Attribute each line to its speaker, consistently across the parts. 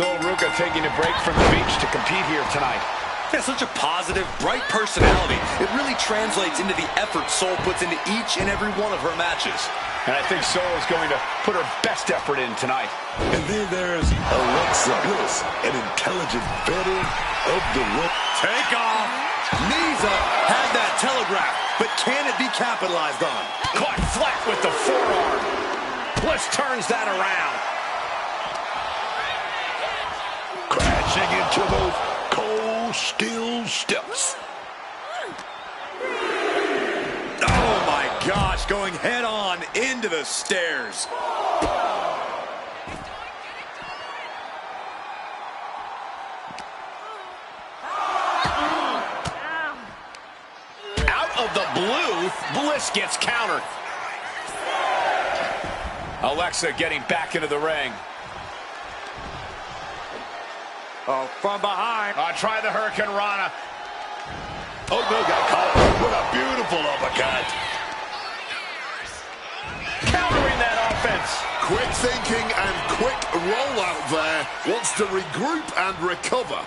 Speaker 1: So Ruka taking a break from the beach to compete here tonight.
Speaker 2: Yeah, such a positive, bright personality. It really translates into the effort Sol puts into each and every one of her matches.
Speaker 1: And I think Sol is going to put her best effort in tonight.
Speaker 3: And then there's Alexa Bliss, an intelligent veteran of the world.
Speaker 2: Take off. Knees up. Had that telegraph, but can it be capitalized on?
Speaker 1: Caught flat with the forearm. Bliss turns that around.
Speaker 3: Crashing into those cold steel steps.
Speaker 2: Oh my gosh, going head on into the stairs.
Speaker 1: Out of the blue, Bliss gets countered. Alexa getting back into the ring.
Speaker 2: Oh, from behind.
Speaker 1: Try the Hurricane Rana.
Speaker 3: Oh, no, got caught. What a beautiful uppercut.
Speaker 1: Countering that offense.
Speaker 3: Quick thinking and quick rollout there. Wants to regroup and recover.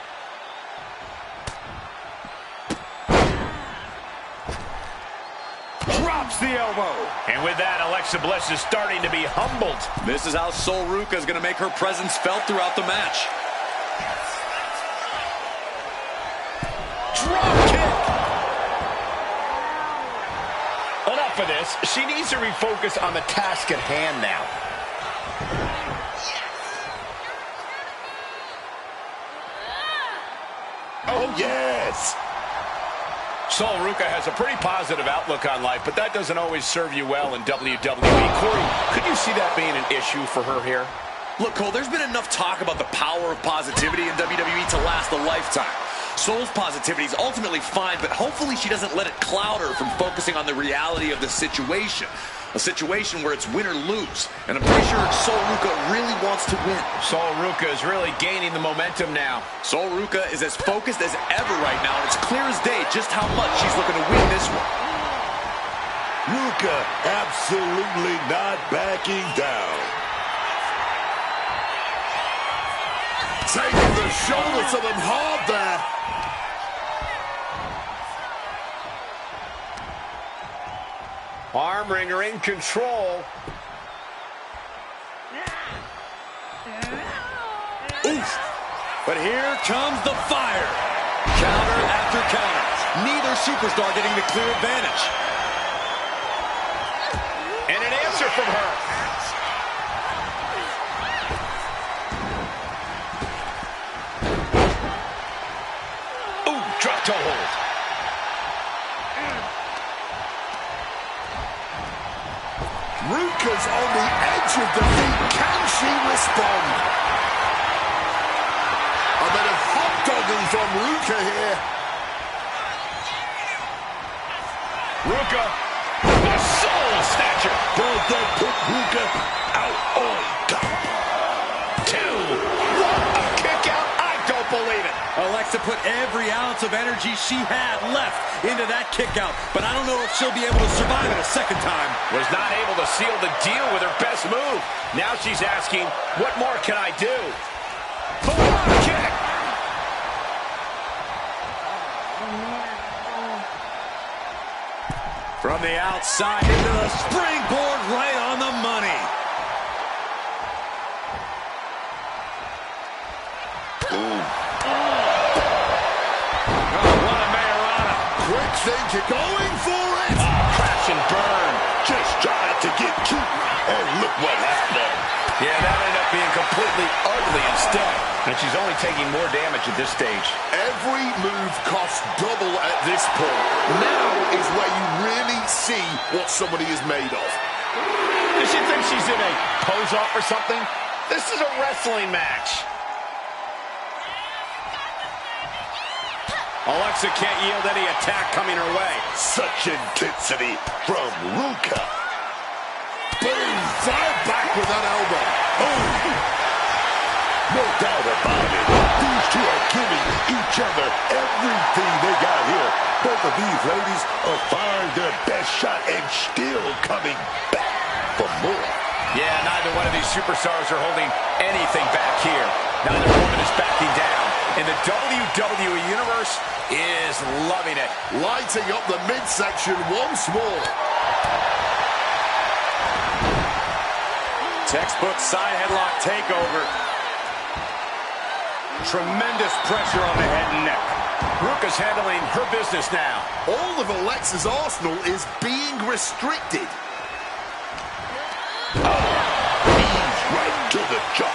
Speaker 1: Drops the elbow. And with that, Alexa Bliss is starting to be humbled.
Speaker 2: This is how Sol Ruka is going to make her presence felt throughout the match.
Speaker 1: Drop kick. Enough of this. She needs to refocus on the task at hand now.
Speaker 3: Oh, yes.
Speaker 1: Sol Ruka has a pretty positive outlook on life, but that doesn't always serve you well in WWE. Corey, could you see that being an issue for her here?
Speaker 2: Look, Cole, there's been enough talk about the power of positivity in WWE to last a lifetime. Sol's positivity is ultimately fine, but hopefully she doesn't let it cloud her from focusing on the reality of the situation. A situation where it's win or lose. And I'm pretty sure Sol Ruka really wants to win.
Speaker 1: Sol Ruka is really gaining the momentum now.
Speaker 2: Sol Ruka is as focused as ever right now, and it's clear as day just how much she's looking to win this one.
Speaker 3: Ruka absolutely not backing down. Taking the shoulder to them hard there.
Speaker 1: Arm wringer in control.
Speaker 2: Oof. But here comes the fire. Counter after counter. Neither superstar getting the clear advantage.
Speaker 1: And an answer from her. Ooh, drop toe hold.
Speaker 3: Ruka's on the edge of defeat. Can she respond? A bit of hot dogging from Ruka here.
Speaker 1: Ruka, the soul snatcher.
Speaker 3: Does that put Ruka out on top?
Speaker 1: 2, 1, a kick out. I don't believe it.
Speaker 2: Alexa put every ounce of energy she had left into that kick out, but I don't know if she'll be able to survive it a second time.
Speaker 1: Was not able to seal the deal with her best move. Now she's asking, what more can I do? The one kick.
Speaker 2: From the outside into the springboard right on the money.
Speaker 3: Quick thinking, going for it.
Speaker 1: Crash and burn.
Speaker 3: Just trying to get cute. And look what happened.
Speaker 1: Yeah, that ended up being completely ugly instead. And she's only taking more damage at this stage.
Speaker 3: Every move costs double at this point. Now is where you really see what somebody is made of.
Speaker 1: Does she think she's in a pose-off or something? This is a wrestling match. Alexa can't yield any attack coming her way.
Speaker 3: Such intensity from Ruka. Boom! Fire back with that elbow. Oh! No doubt about it. These two are giving each other everything they got here. Both of these ladies are firing their best shot and still coming back for more.
Speaker 1: Yeah, neither one of these superstars are holding anything back here. Neither woman is backing down. And the WWE Universe is loving it.
Speaker 3: Lighting up the midsection once more.
Speaker 2: Textbook side headlock takeover. Tremendous pressure on the head and neck.
Speaker 1: Ruka's handling her business now.
Speaker 3: All of Alexa's arsenal is being restricted. Knees right to the jaw.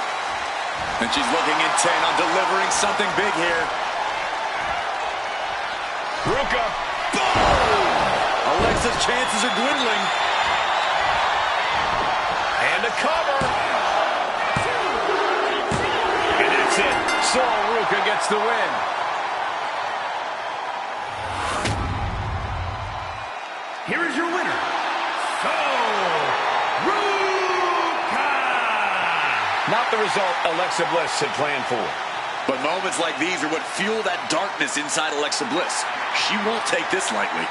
Speaker 2: And she's looking intent on delivering something big here.
Speaker 1: Ruka.
Speaker 3: Boom!
Speaker 2: Alexa's chances are dwindling.
Speaker 1: And a cover. And that's it. Sol Ruka gets the win.
Speaker 4: Here is your winner, Sol Ruka.
Speaker 1: Not the result Alexa Bliss had planned for.
Speaker 2: But moments like these are what fuel that darkness inside Alexa Bliss. She won't take this lightly.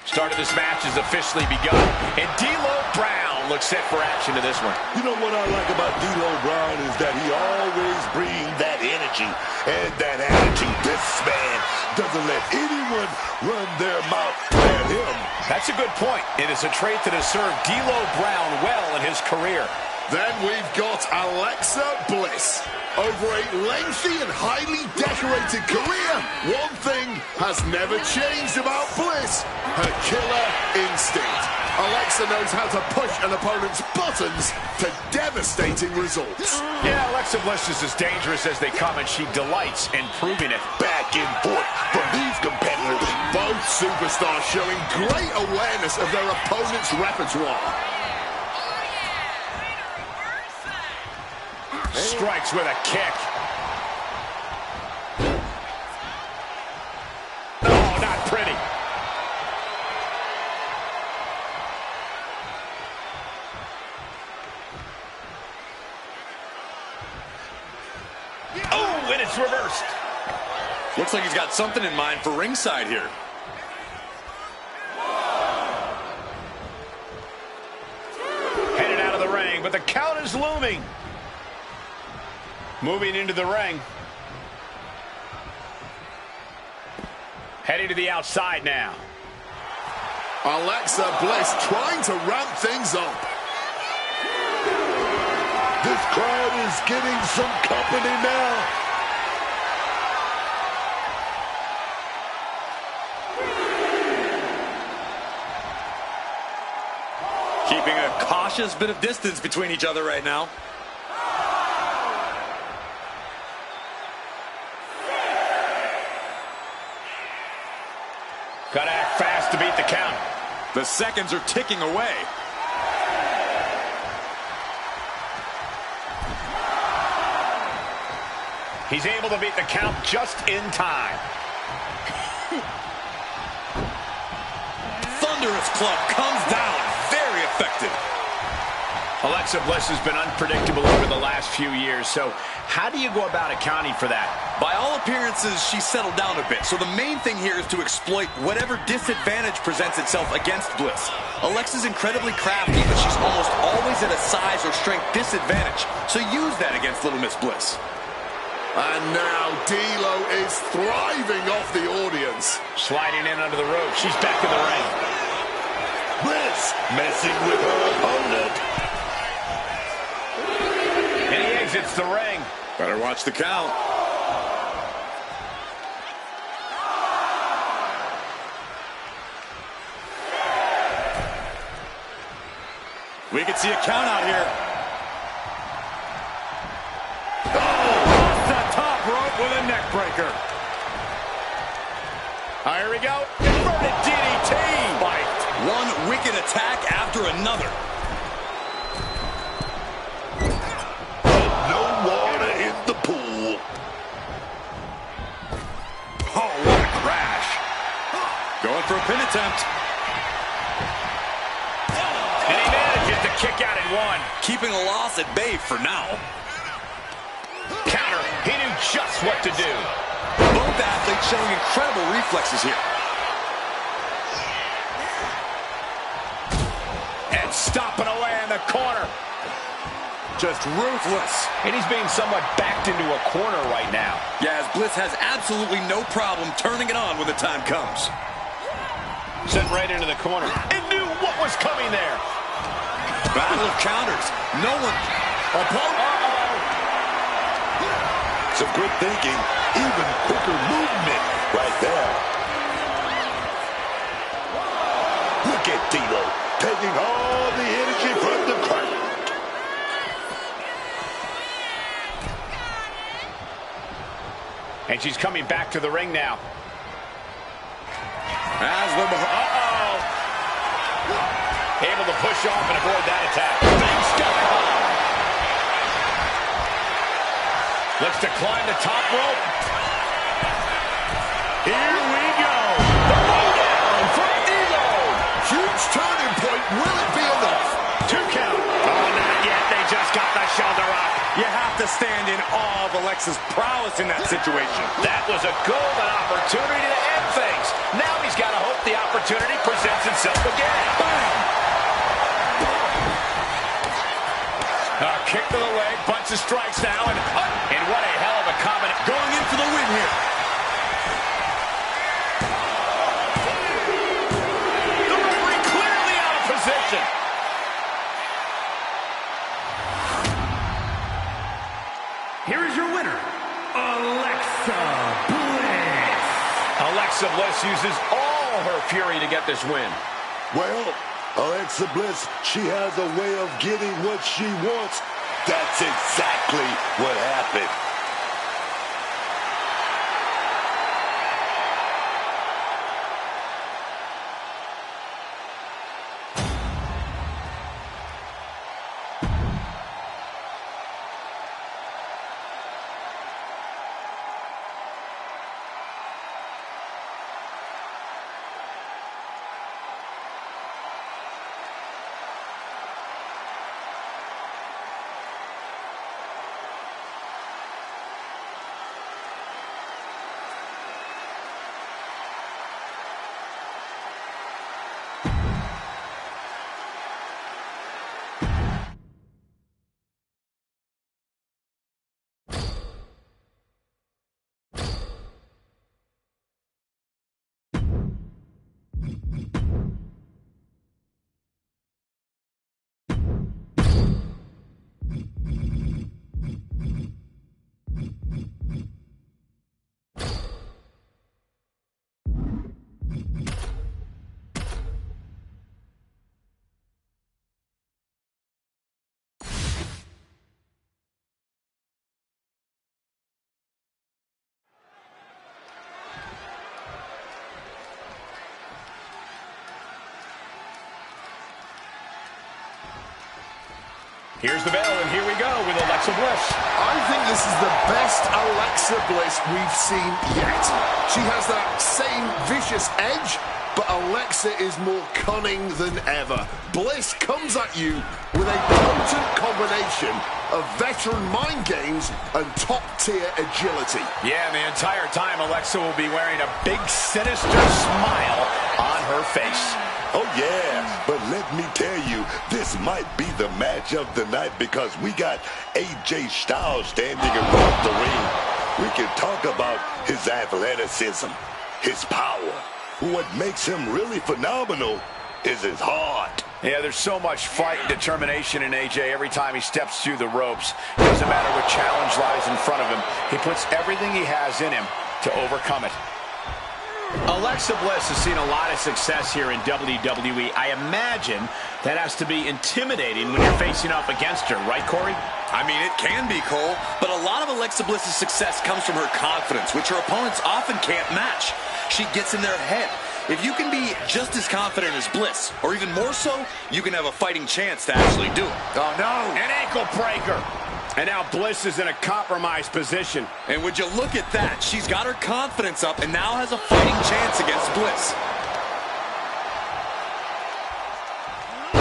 Speaker 1: Start of this match has officially begun, and D'Lo Brown looks set for action in this one.
Speaker 3: You know what I like about D'Lo Brown is that he always brings that energy and that attitude. This man doesn't let anyone run their mouth at him.
Speaker 1: That's a good point. It is a trait that has served D'Lo Brown well in his career.
Speaker 3: Then we've got Alexa Bliss. Over a lengthy and highly decorated career, one thing has never changed about Bliss: her killer instinct. Alexa knows how to push an opponent's buttons to devastating results.
Speaker 1: Yeah, Alexa Bliss is as dangerous as they come, and she delights in proving it.
Speaker 3: Back and forth from these competitors. Both superstars showing great awareness of their opponent's repertoire.
Speaker 1: Strikes with a kick. Oh, not pretty. Oh, and it's reversed.
Speaker 2: Looks like he's got something in mind for ringside here.
Speaker 1: Headed out of the ring, but the count is looming. Moving into the ring. Heading to the outside now.
Speaker 3: Alexa Bliss trying to ramp things up. This crowd is getting some company now.
Speaker 2: Keeping a cautious cautious bit of distance between each other right now.
Speaker 1: Gotta act fast to beat the count.
Speaker 2: The seconds are ticking away.
Speaker 1: He's able to beat the count just in time.
Speaker 2: Thunderous club comes down. Very effective.
Speaker 1: Alexa Bliss has been unpredictable over the last few years, so how do you go about accounting for that?
Speaker 2: By all appearances, she's settled down a bit, so the main thing here is to exploit whatever disadvantage presents itself against Bliss. Alexa's incredibly crafty, but she's almost always at a size or strength disadvantage, so use that against Little Miss Bliss.
Speaker 3: And now D'Lo is thriving off the audience.
Speaker 1: Sliding in under the rope. She's back in the ring.
Speaker 3: Bliss messing with her opponent.
Speaker 1: And he exits the ring.
Speaker 2: Better watch the count. We can see a count out here.
Speaker 1: With a neck breaker. Here we go. Inverted DDT.
Speaker 2: Spiked. One wicked attack after another.
Speaker 3: No water in the pool.
Speaker 2: Oh, what a crash. Going for a pin attempt.
Speaker 1: And he manages to kick out at one.
Speaker 2: Keeping a loss at bay for now.
Speaker 1: Counter. He knew just what to do.
Speaker 2: Both athletes showing incredible reflexes here.
Speaker 1: And stomping away in the corner.
Speaker 2: Just ruthless.
Speaker 1: And he's being somewhat backed into a corner right now.
Speaker 2: Yeah, as Bliss has absolutely no problem turning it on when the time comes.
Speaker 1: Sent right into the corner. And knew what was coming there.
Speaker 2: Battle of counters. No one.
Speaker 3: Some good thinking, even quicker movement right there. Look at D'Lo taking all the energy from the crowd.
Speaker 1: And she's coming back to the ring now.
Speaker 2: As the
Speaker 1: able to push off and avoid that attack. Big sky high. Looks to climb the top rope. Here we go. The down from D'Lo.
Speaker 3: Huge turning point. Will it be enough?
Speaker 1: 2 count. Oh, not yet. They just got the shoulder up.
Speaker 2: You have to stand in awe of Alexa's prowess in that situation.
Speaker 1: That was a golden opportunity to end things. Now he's got to hope the opportunity presents itself again. Bam! Kick to the leg, bunch of strikes now, and what a hell of a combination.
Speaker 2: Going in for the win here.
Speaker 1: The referee clearly out of position.
Speaker 4: Here is your winner, Alexa Bliss.
Speaker 1: Alexa Bliss uses all her fury to get this win.
Speaker 3: Well, Alexa Bliss, she has a way of getting what she wants. That's exactly what happened.
Speaker 1: Here's the bell, and here we go with Alexa Bliss.
Speaker 3: I think this is the best Alexa Bliss we've seen yet. She has that same vicious edge, but Alexa is more cunning than ever. Bliss comes at you with a potent combination of veteran mind games and top-tier agility.
Speaker 1: Yeah, and the entire time, Alexa will be wearing a big, sinister smile on her face.
Speaker 3: Oh, yeah, but let me tell you, this might be the match of the night because we got AJ Styles standing across the ring. We can talk about his athleticism, his power. What makes him really phenomenal is his heart.
Speaker 1: Yeah, there's so much fight and determination in AJ every time he steps through the ropes. It doesn't matter what challenge lies in front of him. He puts everything he has in him to overcome it. Alexa Bliss has seen a lot of success here in WWE. I imagine that has to be intimidating when you're facing up against her, right, Corey?
Speaker 2: I mean, it can be, Cole, but a lot of Alexa Bliss's success comes from her confidence, which her opponents often can't match. She gets in their head. If you can be just as confident as Bliss, or even more so, you can have a fighting chance to actually do it.
Speaker 1: Oh, no. An ankle breaker. And now Bliss is in a compromised position.
Speaker 2: And would you look at that? She's got her confidence up and now has a fighting chance against Bliss.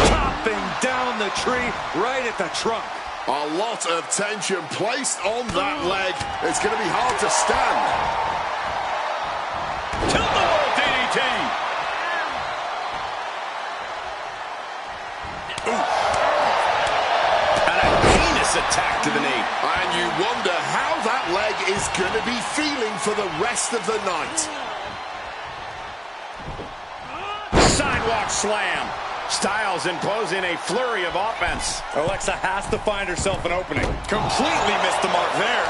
Speaker 5: Chopping down the tree right at the trunk.
Speaker 3: A lot of tension placed on that leg. It's going to be hard to stand.
Speaker 1: Tilt-the-world DDT. And a heinous attack to the knee.
Speaker 3: And you wonder how that leg is going to be feeling for the rest of the night.
Speaker 1: Sidewalk slam. Styles imposing a flurry of offense.
Speaker 5: Alexa has to find herself an opening.
Speaker 2: Completely missed the mark there.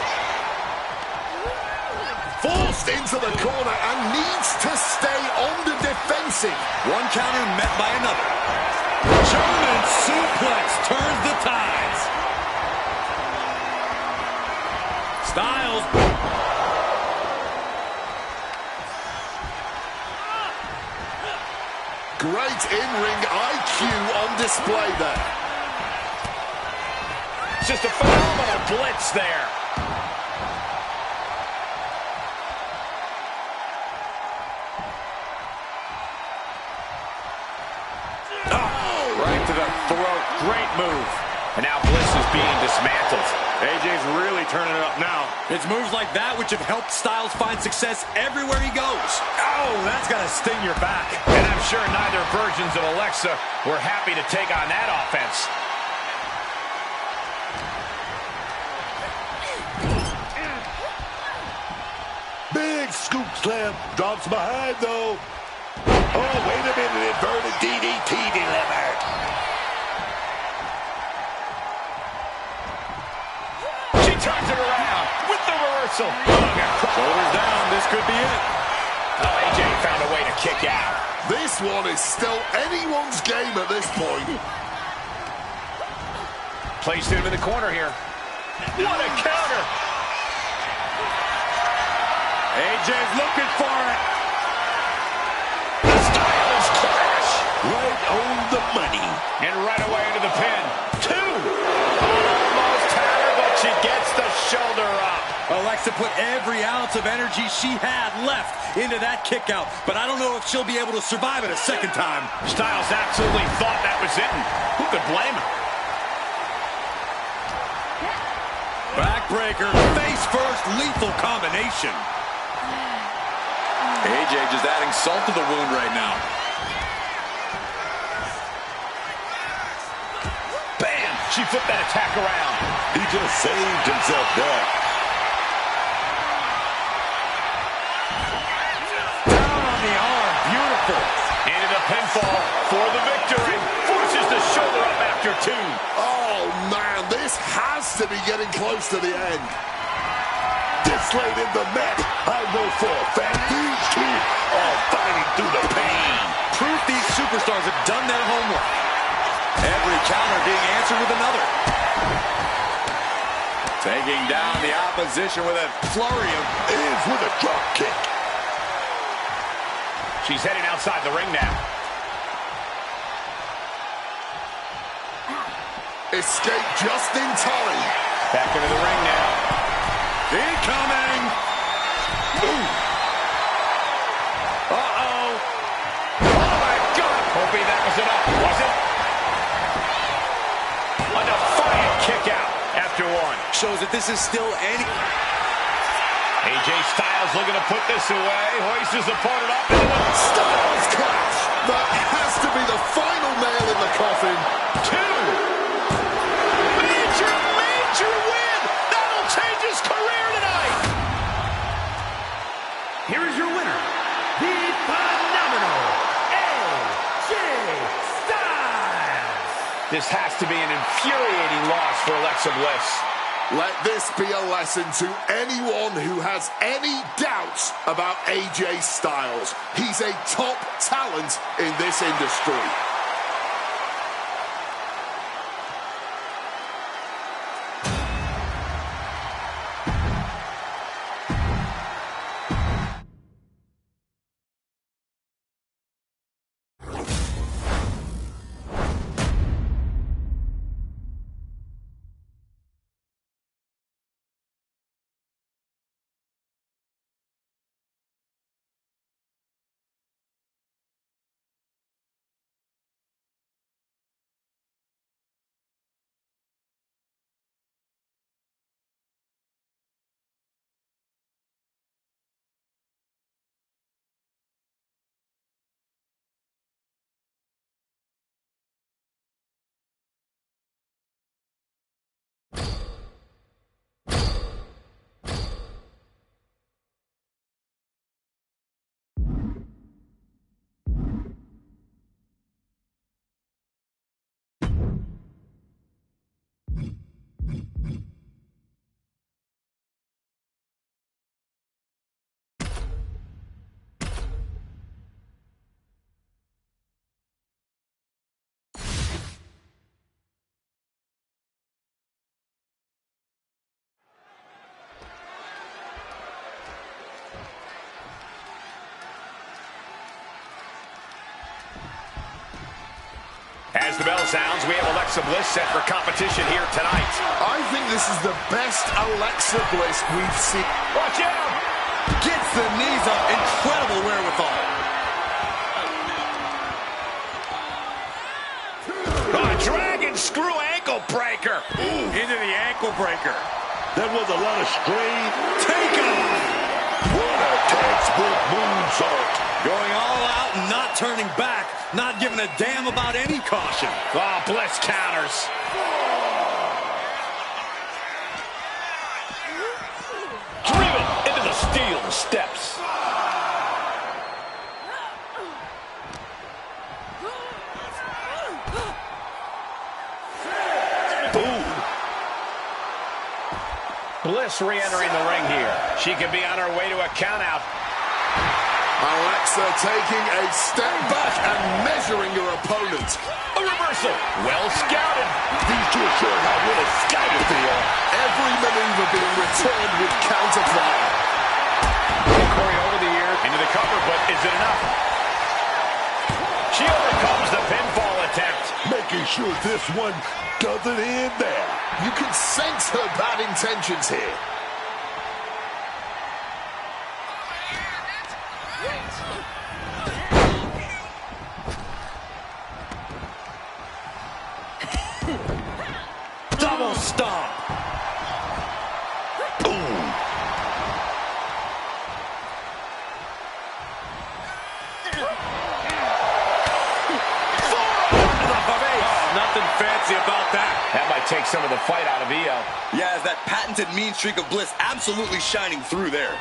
Speaker 3: Forced into the corner and needs to stay on the defensive.
Speaker 2: One counter met by another.
Speaker 5: German suplex turns the tides. Styles.
Speaker 3: Great in-ring IQ on display there.
Speaker 1: It's just a phenomenal blitz there. Right to the throat. Great move. And now Bliss is being dismantled.
Speaker 5: AJ's really turning it up now.
Speaker 2: It's moves like that which have helped Styles find success everywhere he goes.
Speaker 5: Oh, that's got to sting your back.
Speaker 1: And I'm sure neither versions of Alexa were happy to take on that offense.
Speaker 3: Big scoop slam. Drops behind, though. Oh, wait a minute. Inverted DDT delivered.
Speaker 1: She turns it around with the reversal.
Speaker 5: Shoulders down. This could be it.
Speaker 1: Oh, AJ found a way to kick out.
Speaker 3: This one is still anyone's game at this point.
Speaker 1: Placed him in the corner here. What a counter.
Speaker 5: AJ's looking for it.
Speaker 1: Styles crash.
Speaker 3: Right on the money.
Speaker 1: And right away into the pin. Two. Almost had her, but she gets the shoulder up.
Speaker 2: Alexa put every ounce of energy she had left into that kick out, but I don't know if she'll be able to survive it a second time.
Speaker 1: Styles absolutely thought that was it, and who could blame him?
Speaker 2: Backbreaker, face first, lethal combination. AJ just adding salt to the wound right now.
Speaker 1: Bam! She flipped that attack around.
Speaker 3: He just saved himself there.
Speaker 5: Down on the arm. Beautiful.
Speaker 1: Into the pinfall for the victory. Forces the shoulder up after two.
Speaker 3: Oh, man, this has to be getting close to the end. This late in the match, I know for a fact these two are fighting through the pain.
Speaker 2: Proof these superstars have done their homework. Every counter being answered with another. Taking down the opposition with a flurry of...
Speaker 3: Ends with a drop kick.
Speaker 1: She's heading outside the ring now.
Speaker 3: Escape just in time.
Speaker 1: Back into the ring now.
Speaker 5: Incoming.
Speaker 1: Ooh. Uh-oh. Oh, my God. Hoping that was enough. Was it? A defiant kick out after one.
Speaker 2: Shows that this is still any...
Speaker 1: AJ Styles looking to put this away. Hoists his opponent up.
Speaker 3: Styles clash. That has to be the final nail in the coffin.
Speaker 1: 2. Major win. That'll change his career tonight.
Speaker 4: Here is your winner, the phenomenal AJ Styles.
Speaker 1: This has to be an infuriating loss for Alexa Bliss.
Speaker 3: Let this be a lesson to anyone who has any doubts about AJ Styles. He's a top talent in this industry.
Speaker 1: As the bell sounds, we have Alexa Bliss set for competition here tonight.
Speaker 3: I think this is the best Alexa Bliss we've seen.
Speaker 1: Watch out!
Speaker 2: Gets the knees up. Incredible wherewithal.
Speaker 1: Dragon screw ankle breaker.
Speaker 5: Into the ankle breaker.
Speaker 3: That was a lot of strain.
Speaker 2: Take off.
Speaker 3: What a textbook moonsault.
Speaker 2: Going all out and not turning back. Not giving a damn about any caution.
Speaker 1: Oh, Bliss counters. Driven into the steel steps. Bliss re-entering the ring here. She could be on her way to a countout.
Speaker 3: Alexa taking a step back and measuring her opponent.
Speaker 1: A reversal. Well scouted.
Speaker 3: These two are showing how well scouted they are. Every maneuver being returned with counter fire.
Speaker 1: Corey over the ear, into the cover, but is it enough? She overcomes the pinfall attempt.
Speaker 3: Making sure this one doesn't end there. You can sense her bad intentions here.
Speaker 2: Double stomp.
Speaker 5: Nothing fancy about that.
Speaker 1: That might take some of the fight out of Io.
Speaker 2: Yeah, as that patented mean streak of Bliss absolutely shining through there.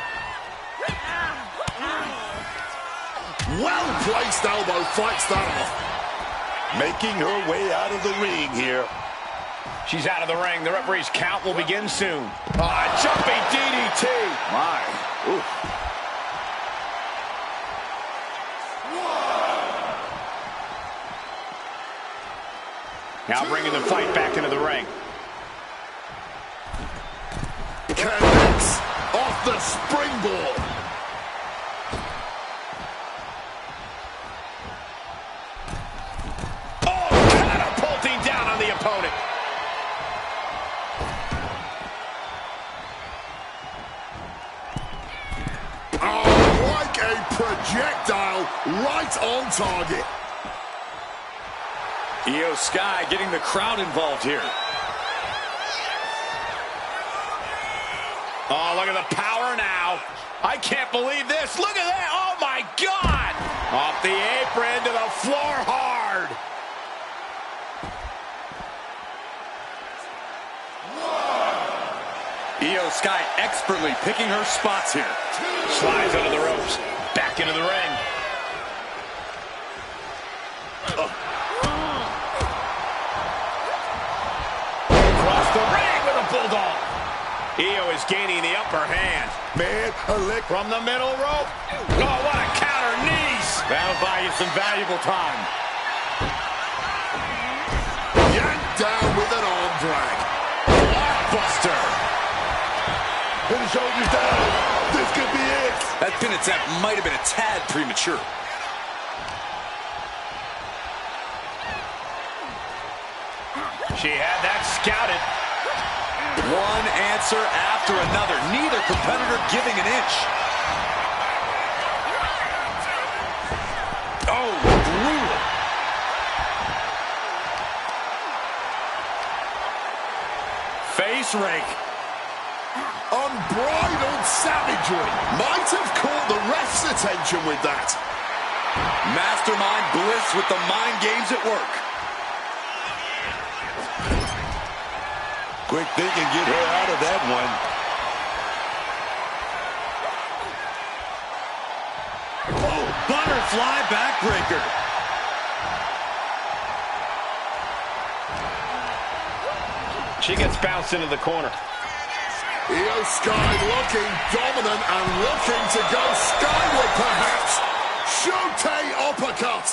Speaker 3: Well-placed elbow fights that off. Making her way out of the ring here.
Speaker 1: She's out of the ring. The referee's count will begin soon. Jumping DDT.
Speaker 2: My. Ooh.
Speaker 1: Now bringing the fight back into the ring.
Speaker 3: Connects off the springboard.
Speaker 1: Oh, catapulting down on the opponent.
Speaker 3: projectile right on target.
Speaker 5: Io Sky getting the crowd involved here.
Speaker 1: Oh, look at the power now. I can't believe this. Look at that. Oh, my God. Off the apron to the floor hard.
Speaker 5: Io Sky expertly picking her spots here.
Speaker 1: Slides under the ropes. Back into the ring. Across the ring with a bulldog. Io is gaining the upper hand.
Speaker 3: Man, a lick
Speaker 1: From the middle rope. Oh, what a counter knees.
Speaker 5: That'll buy you some valuable time.
Speaker 3: yanked down with an arm drag.
Speaker 1: Blockbuster.
Speaker 3: And the shoulders down. This could be it.
Speaker 2: That pin attempt might have been a tad premature.
Speaker 1: She had that scouted.
Speaker 2: One answer after another. Neither competitor giving an inch. Oh, brutal.
Speaker 5: Face rake.
Speaker 3: Unbridled savagery. Might have caught the ref's attention with that.
Speaker 2: Mastermind Bliss with the mind games at work.
Speaker 3: Quick thinking, get her out of that one.
Speaker 5: Oh, butterfly backbreaker.
Speaker 1: She gets bounced into the corner.
Speaker 3: Io Sky looking dominant and looking to go skyward, perhaps. Shote uppercut.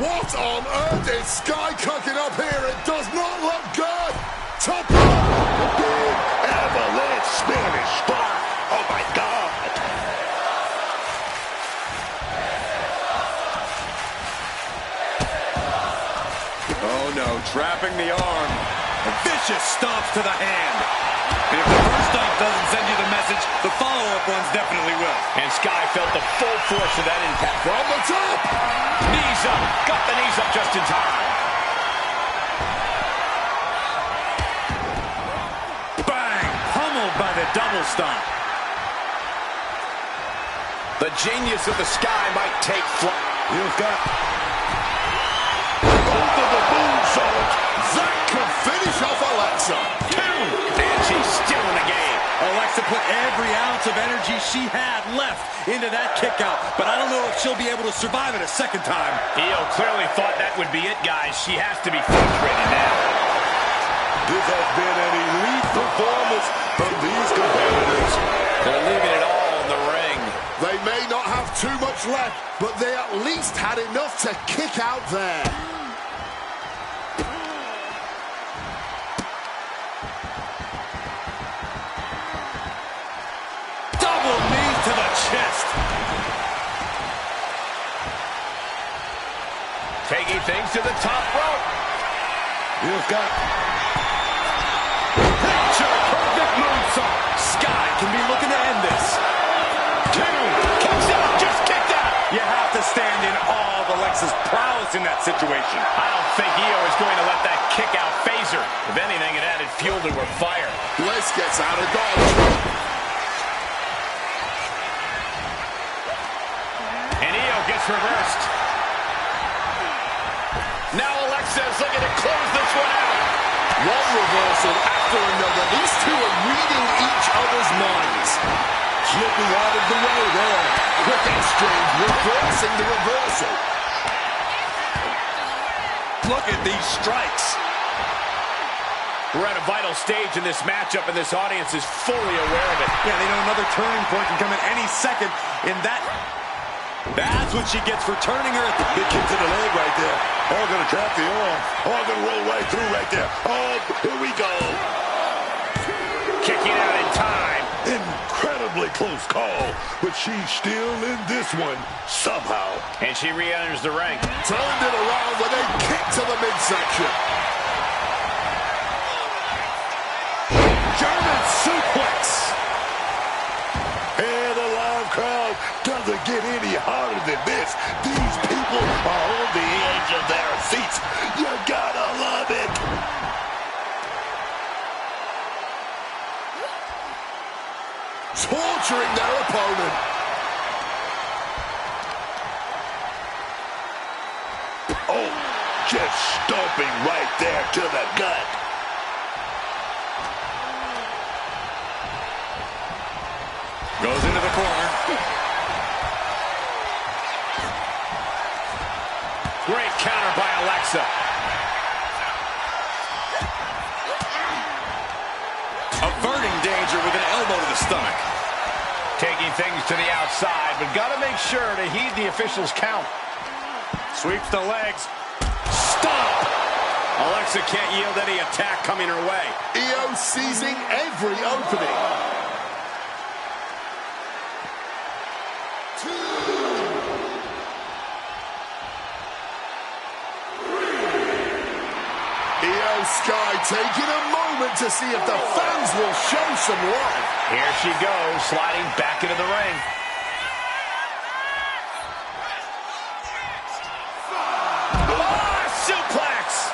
Speaker 3: What on earth is Sky cooking up here? It does not look good. Top rope. The big avalanche Spanish spot. Oh, my God.
Speaker 5: Oh no, trapping the arm. A vicious stomps to the hand. And if the first stomp doesn't send you the message, the follow-up ones definitely will.
Speaker 1: And Sky felt the full force of that impact.
Speaker 3: From the top.
Speaker 1: Knees up. Got the knees up just in time.
Speaker 5: Bang! Pummeled by the double stomp.
Speaker 1: The genius of the Sky might take flight.
Speaker 3: You've got both of the moonsault. That could finish off Alexa.
Speaker 1: And she's still in the game.
Speaker 5: Alexa put every ounce of energy she had left into that kick out, but I don't know if she'll be able to survive it a second time.
Speaker 1: Io clearly thought that would be it, guys. She has to be frustrated now.
Speaker 3: This has been an elite performance from these competitors.
Speaker 1: They're leaving it all in the ring.
Speaker 3: They may not have too much left, but they at least had enough to kick out there.
Speaker 5: Double knees to the chest.
Speaker 1: Taking things to the top rope.
Speaker 3: You've got
Speaker 1: Picture perfect moonsault. Sky can be looking to end this. Kicks out, just kicked out.
Speaker 5: You have to stand in awe of Alexa's prowess in that situation.
Speaker 1: I don't think Io is going to let that kick out phase her. If anything, it added fuel to her fire.
Speaker 3: Bliss gets out of dodge.
Speaker 1: And Io gets reversed. Now Alexa is looking to close this one out.
Speaker 3: One reversal after another. These two are reading each other's minds. Slipping out of the way there. Quick exchange, reversing the reversal.
Speaker 2: Look at these strikes.
Speaker 1: We're at a vital stage in this matchup, and this audience is fully aware of it.
Speaker 5: Yeah, they know another turning point can come at any second in that. That's what she gets for turning her.
Speaker 3: Big kick to the leg right there. Oh, gonna trap the arm. Oh, gonna roll right through right there. Oh, here we go.
Speaker 1: Kicking out in time.
Speaker 3: Incredibly close call, but she's still in this one somehow.
Speaker 1: And she re-enters the ring.
Speaker 3: Turned it around with a kick to the midsection. German suplex. And a live crowd doesn't get any harder than this. These people are on the edge of their seats. You gotta love it. Torturing their opponent. Oh, just stomping right there to the gut.
Speaker 5: Goes into the corner.
Speaker 1: Great counter by Alexa.
Speaker 5: Averting danger with an elbow to the stomach.
Speaker 1: Taking things to the outside, but got to make sure to heed the officials' count.
Speaker 5: Sweeps the legs.
Speaker 1: Stop! Alexa can't yield any attack coming her way.
Speaker 3: Io seizing every opening. Io Sky taking a moment to see if the fans will show some love.
Speaker 1: Here she goes, sliding back into the ring. Suplex!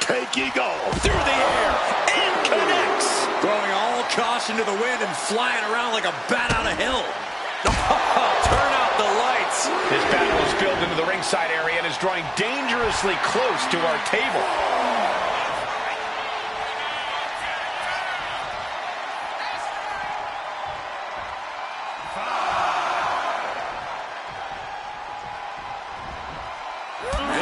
Speaker 3: Taking off
Speaker 1: Through the air, and connects!
Speaker 5: Throwing all caution to the wind and flying around like a bat on a hill. Turn out the lights.
Speaker 1: This battle is spilled into the ringside area and is drawing dangerously close to our table.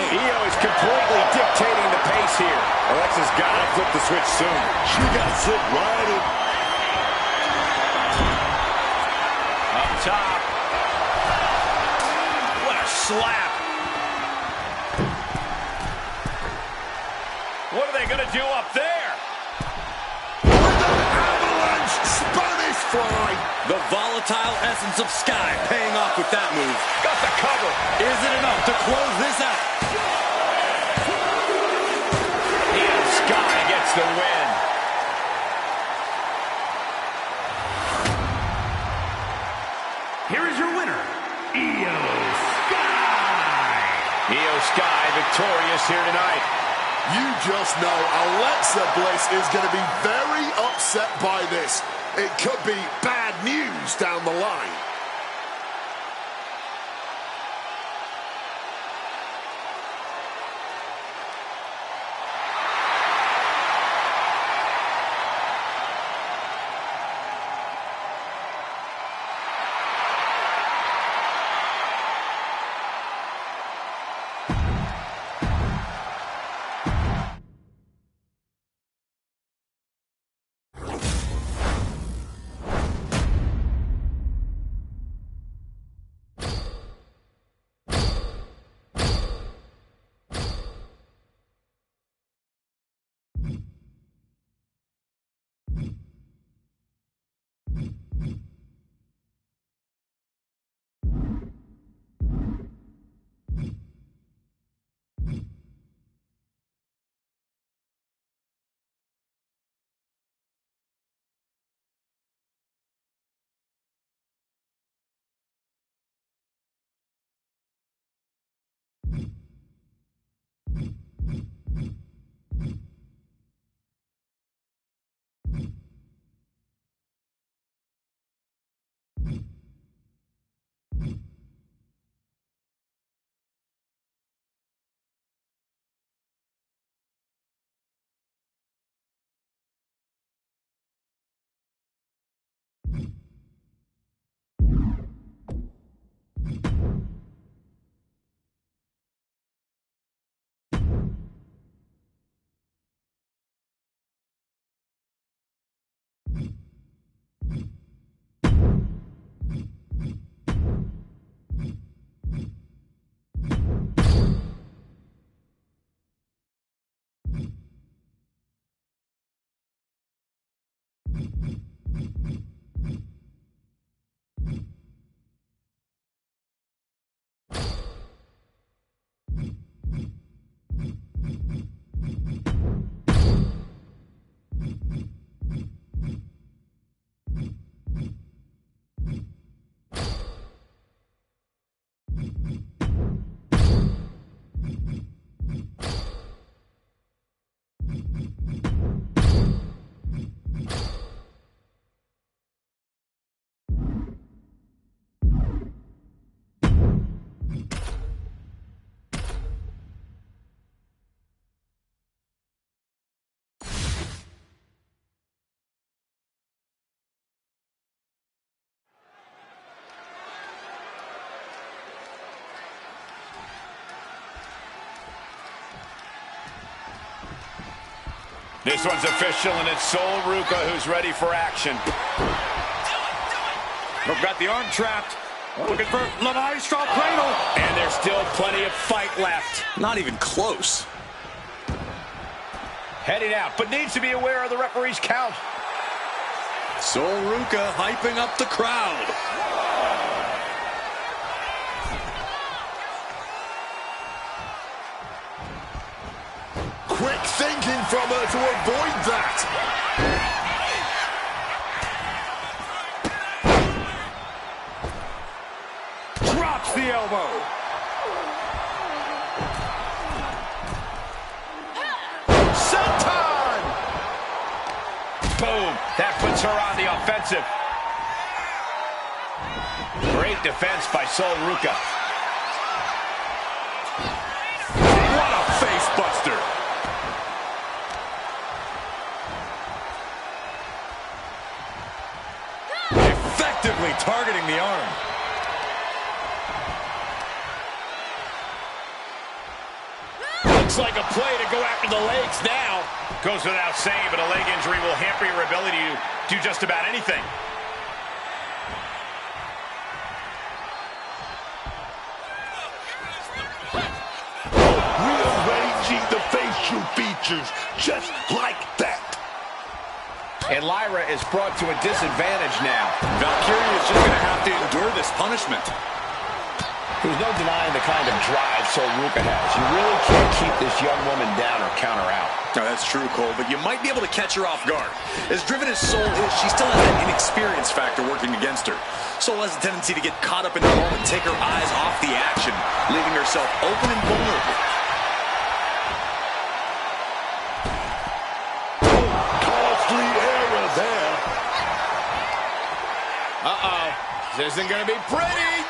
Speaker 1: Io is completely dictating the pace here.
Speaker 5: Alexa's got to flip the switch soon.
Speaker 3: She got slipped right in.
Speaker 1: Up top. What a slap. What are they going to do up there?
Speaker 3: Avalanche Spanish fly.
Speaker 5: The volatile essence of Sky paying off with that move.
Speaker 1: Got the cover.
Speaker 5: Is it enough to close this out?
Speaker 1: Io Sky gets the win.
Speaker 4: Here is your winner, Io Sky.
Speaker 1: Io Sky victorious here tonight.
Speaker 3: You just know Alexa Bliss is going to be very upset by this. It could be bad news down the line.
Speaker 1: This one's official, and it's Sol Ruca who's ready for action.
Speaker 5: We've got the arm trapped. Looking for the Maestro cradle.
Speaker 1: And there's still plenty of fight left.
Speaker 2: Not even close.
Speaker 1: Heading out, but needs to be aware of the referee's count.
Speaker 2: Sol Ruca hyping up the crowd.
Speaker 3: Quick thinking from her to avoid that.
Speaker 5: Drops the elbow.
Speaker 1: Senton! Boom. That puts her on the offensive. Great defense by Sol Ruca.
Speaker 5: What a face buster. Effectively targeting the arm.
Speaker 1: Looks like a play to go after the legs now. Goes without saying, but a leg injury will hamper your ability to do just about anything.
Speaker 3: Rearranging the facial features just like that.
Speaker 1: And Lyra is brought to a disadvantage now.
Speaker 2: Valkyria is just going to have to endure this punishment.
Speaker 1: There's no denying the kind of drive Sol Ruca has. You really can't keep this young woman down or count her out.
Speaker 2: No, that's true, Cole, but you might be able to catch her off guard. As driven as Sol is, she still has that inexperience factor working against her. Sol has a tendency to get caught up in the moment, take her eyes off the action, leaving herself open and vulnerable.
Speaker 3: Costly error there.
Speaker 1: Uh-oh. This isn't going to be pretty.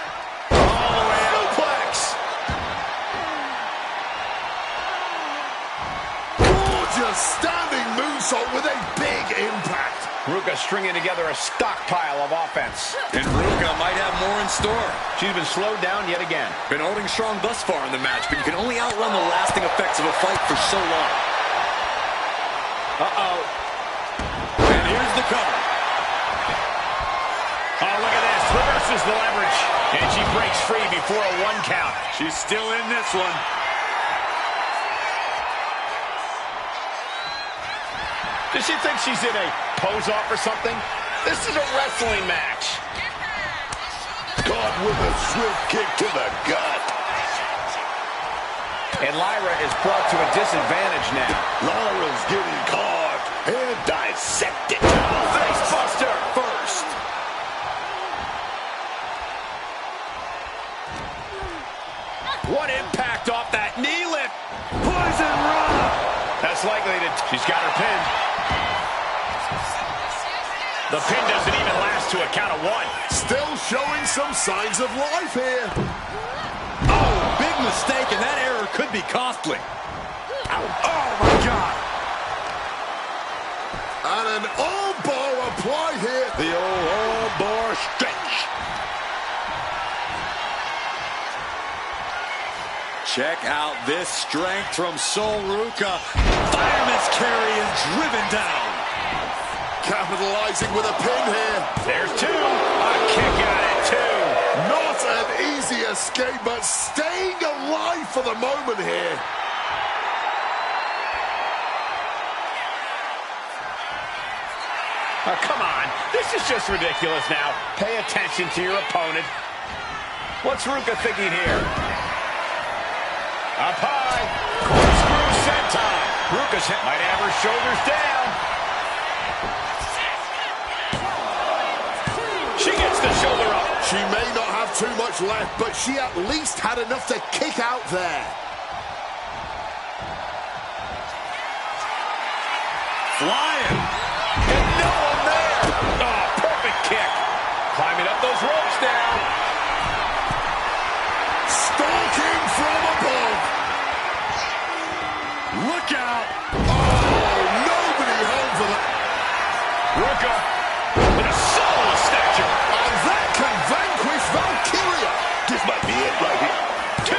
Speaker 1: All the way out. Suplex.
Speaker 3: Gorgeous standing moonsault with a big impact.
Speaker 1: Ruca stringing together a stockpile of offense.
Speaker 2: And Ruca might have more in store.
Speaker 1: She's been slowed down yet again.
Speaker 2: Been holding strong thus far in the match, but you can only outrun the lasting effects of a fight for so long.
Speaker 1: Uh-oh.
Speaker 2: And here's the cover.
Speaker 1: Oh, look at this. Reverses the leverage. And she breaks free before a 1 count.
Speaker 5: She's still in this one.
Speaker 1: Does she think she's in a pose-off or something? This is a wrestling match.
Speaker 3: Caught with a swift kick to the gut.
Speaker 1: And Lyra is brought to a disadvantage now.
Speaker 3: Lyra's getting carved and dissected.
Speaker 1: Facebuster first. What impact off that knee lift.
Speaker 5: Poison Rana.
Speaker 1: That's likely to... She's got her pin. The pin doesn't even last to a count of 1.
Speaker 3: Still showing some signs of life here.
Speaker 2: Oh, big mistake, and that error could be costly.
Speaker 5: Oh, my God.
Speaker 3: And an armbar applied here. The old armbar stretch.
Speaker 2: Check out this strength from Sol Ruca. Fireman's carry is driven down.
Speaker 3: Capitalizing with a pin here.
Speaker 1: There's 2. A kick out at 2.
Speaker 3: Not an easy escape, but staying alive for the moment here.
Speaker 1: Oh, come on. This is just ridiculous now. Pay attention to your opponent. What's Ruca thinking here? Up high. Corkscrew senton. Ruca's hit might have her shoulders down. She gets the shoulder up.
Speaker 3: She may not have too much left, but she at least had enough to kick out there.
Speaker 2: Flying.
Speaker 1: And no one there. Oh, perfect kick. Climbing up those ropes now.
Speaker 3: Stalking from above.
Speaker 2: Look out.
Speaker 3: Oh, nobody home for that.
Speaker 1: Ruca with a solo snatcher.
Speaker 3: And that can vanquish Valkyria. This might be it right here.
Speaker 1: 2.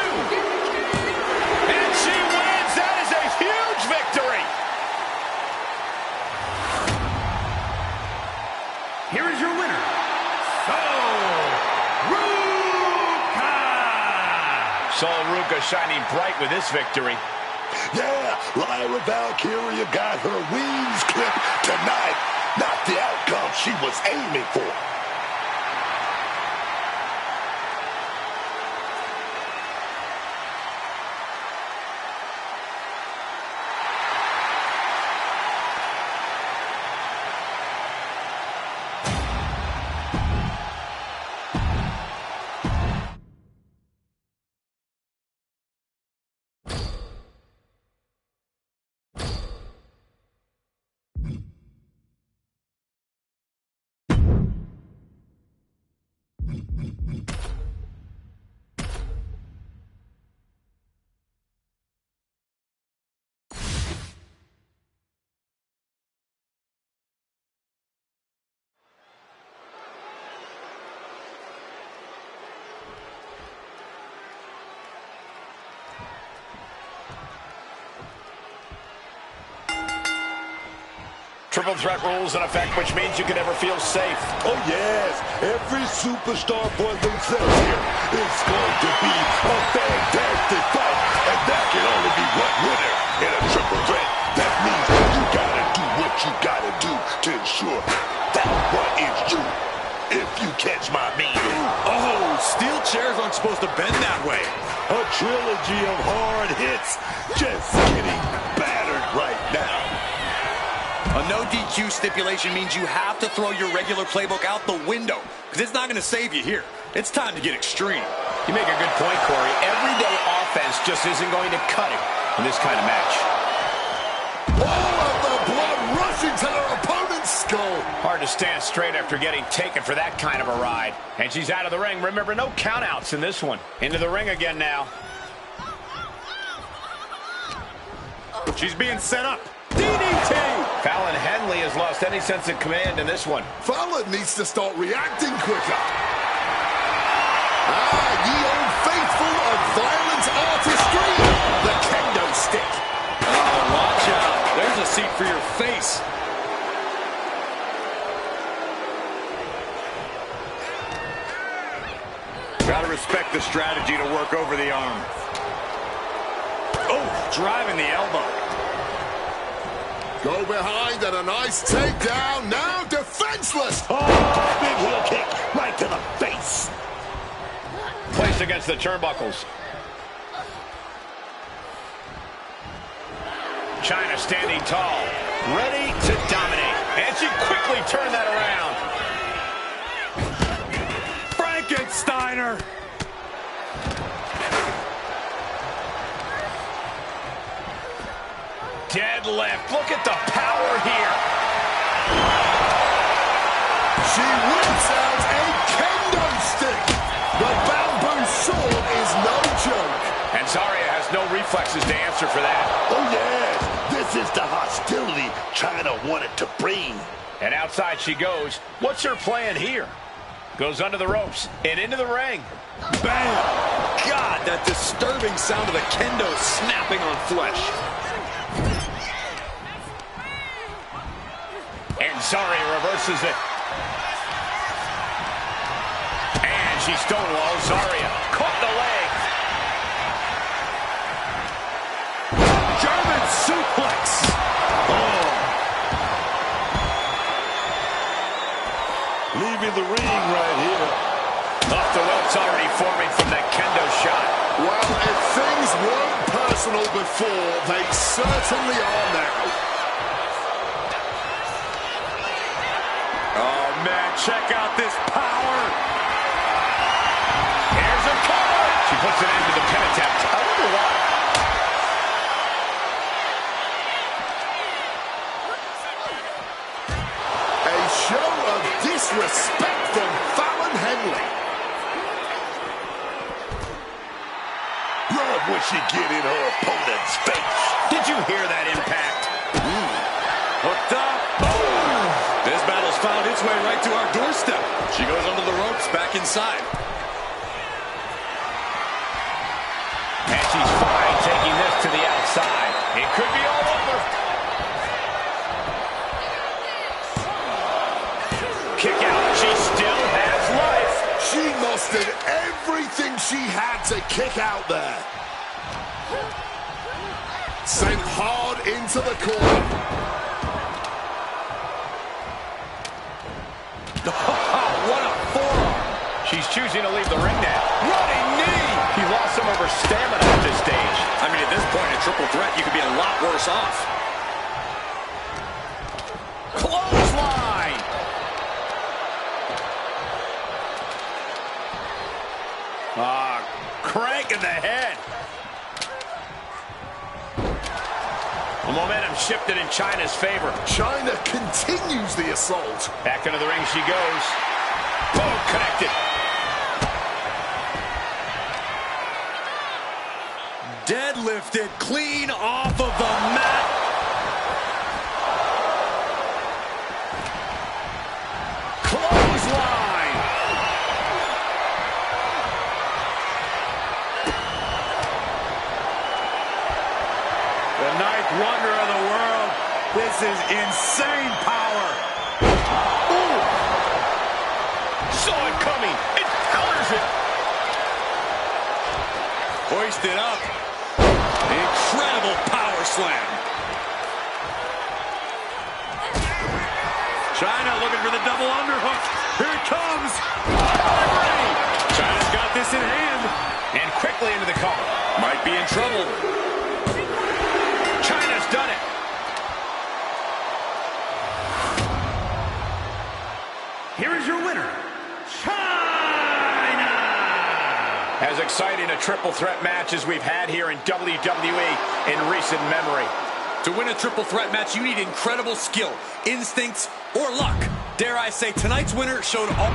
Speaker 1: And she wins. That is a huge victory.
Speaker 4: is your winner,
Speaker 1: Sol Ruca shining bright with this victory.
Speaker 3: Yeah, Lyra Valkyria got her wings clipped tonight. Not the outcome she was aiming for.
Speaker 1: Triple threat rules in effect, which means you can never feel safe.
Speaker 3: Oh, yes. Every superstar for themselves here is going to be a fantastic fight. And that can only be one winner in a triple threat. That means you got to do what you got to do to ensure that one is you. If you catch my meaning.
Speaker 5: Oh, steel chairs aren't supposed to bend that way.
Speaker 3: A trilogy of hard hits just getting battered right now.
Speaker 2: A no DQ stipulation means you have to throw your regular playbook out the window, because it's not going to save you here. It's time to get extreme.
Speaker 1: You make a good point, Corey. Everyday offense just isn't going to cut it in this kind of match.
Speaker 3: All of the blood rushing to their opponent's skull.
Speaker 1: Hard to stand straight after getting taken for that kind of a ride. And she's out of the ring. Remember, no countouts in this one. Into the ring again now.
Speaker 5: She's being set up. DDT!
Speaker 1: Fallon Henley has lost any sense of command in this one.
Speaker 3: Fallon needs to start reacting quicker. Ye old faithful of violent artistry, the kendo stick.
Speaker 5: Oh, watch out. There's a seat for your face. Gotta respect the strategy to work over the arm. Oh, driving the elbow.
Speaker 3: Go behind and a nice takedown. Now defenseless. Oh, big heel kick right to the face.
Speaker 1: Placed against the turnbuckles. Chyna standing tall, ready to dominate. And she quickly turned that around.
Speaker 5: Frankensteiner.
Speaker 1: Deadlift. Look at the power here.
Speaker 3: She whips out a kendo stick. The bamboo sword is no joke.
Speaker 1: And Zarya has no reflexes to answer for that.
Speaker 3: Oh, yes. This is the hostility Chyna wanted to bring.
Speaker 1: And outside she goes. What's her plan here? Goes under the ropes and into the ring.
Speaker 5: Bam! God, that disturbing sound of the kendo snapping on flesh.
Speaker 1: And Zarya reverses it. And she stonewalls Zarya. Caught the leg.
Speaker 5: German suplex. Oh.
Speaker 3: Leaving the ring right here.
Speaker 1: Off the ropes already forming from that kendo shot.
Speaker 3: Well, if things weren't personal before, they certainly are now.
Speaker 5: Oh, man, check out this power.
Speaker 1: Here's a cover. She puts an end to the pin attempt. I wonder why.
Speaker 3: A show of disrespect from Fallon Henley. Love when she get in her opponent's face.
Speaker 1: Did you hear that impact?
Speaker 5: Hooked up. Boom. This battle's found its way right to our doorstep. She goes under the ropes, back inside.
Speaker 1: And she's fine taking this to the outside. It could be all over. Kick out.
Speaker 3: mustered everything she had to kick out there. Sent hard into the corner.
Speaker 2: What a forearm.
Speaker 1: She's choosing to leave the ring now. Running knee! He lost some of her stamina at this stage.
Speaker 2: I mean, at this point, a triple threat, you could be a lot worse off.
Speaker 1: Clothesline! Crank in the head. The momentum shifted in Chyna's favor.
Speaker 3: Chyna continues the assault.
Speaker 1: Back into the ring she goes. Boom, connected.
Speaker 2: Deadlifted clean off of the mat.
Speaker 1: Clothesline.
Speaker 5: The ninth wonder of the world. This is insane power.
Speaker 1: Ooh. Saw it coming. It counters it.
Speaker 2: Hoisted up. Incredible power slam.
Speaker 5: Chyna looking for the double underhook. Here it comes. Chyna's got this in hand.
Speaker 1: And quickly into the cover.
Speaker 2: Might be in trouble.
Speaker 1: Chyna's done it.
Speaker 4: Here is your winner, Chyna!
Speaker 1: As exciting a triple threat match as we've had here in WWE in recent memory.
Speaker 2: To win a triple threat match, you need incredible skill, instincts, or luck. Dare I say, tonight's winner showed all...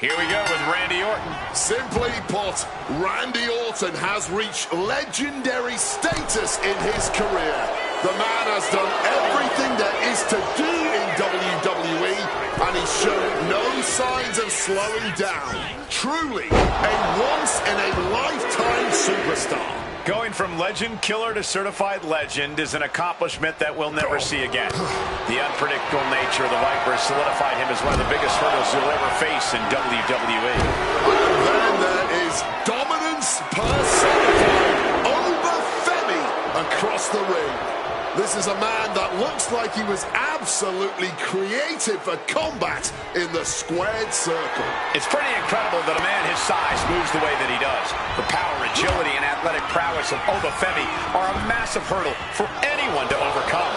Speaker 1: Here we go with Randy Orton.
Speaker 3: Simply put, Randy Orton has reached legendary status in his career. The man has done everything there is to do in WWE, and he's shown no signs of slowing down. Truly, a once-in-a-lifetime superstar.
Speaker 1: Going from legend killer to certified legend is an accomplishment that we'll never see again. The unpredictable nature of the Viper has solidified him as one of the biggest hurdles you'll ever face in WWE.
Speaker 3: And then there is dominance personified over Femi across the ring. This is a man that looks like he was absolutely created for combat in the squared circle.
Speaker 1: It's pretty incredible that a man his size moves the way that he does. The power, agility, and athletic prowess of Obafemi are a massive hurdle for anyone to overcome.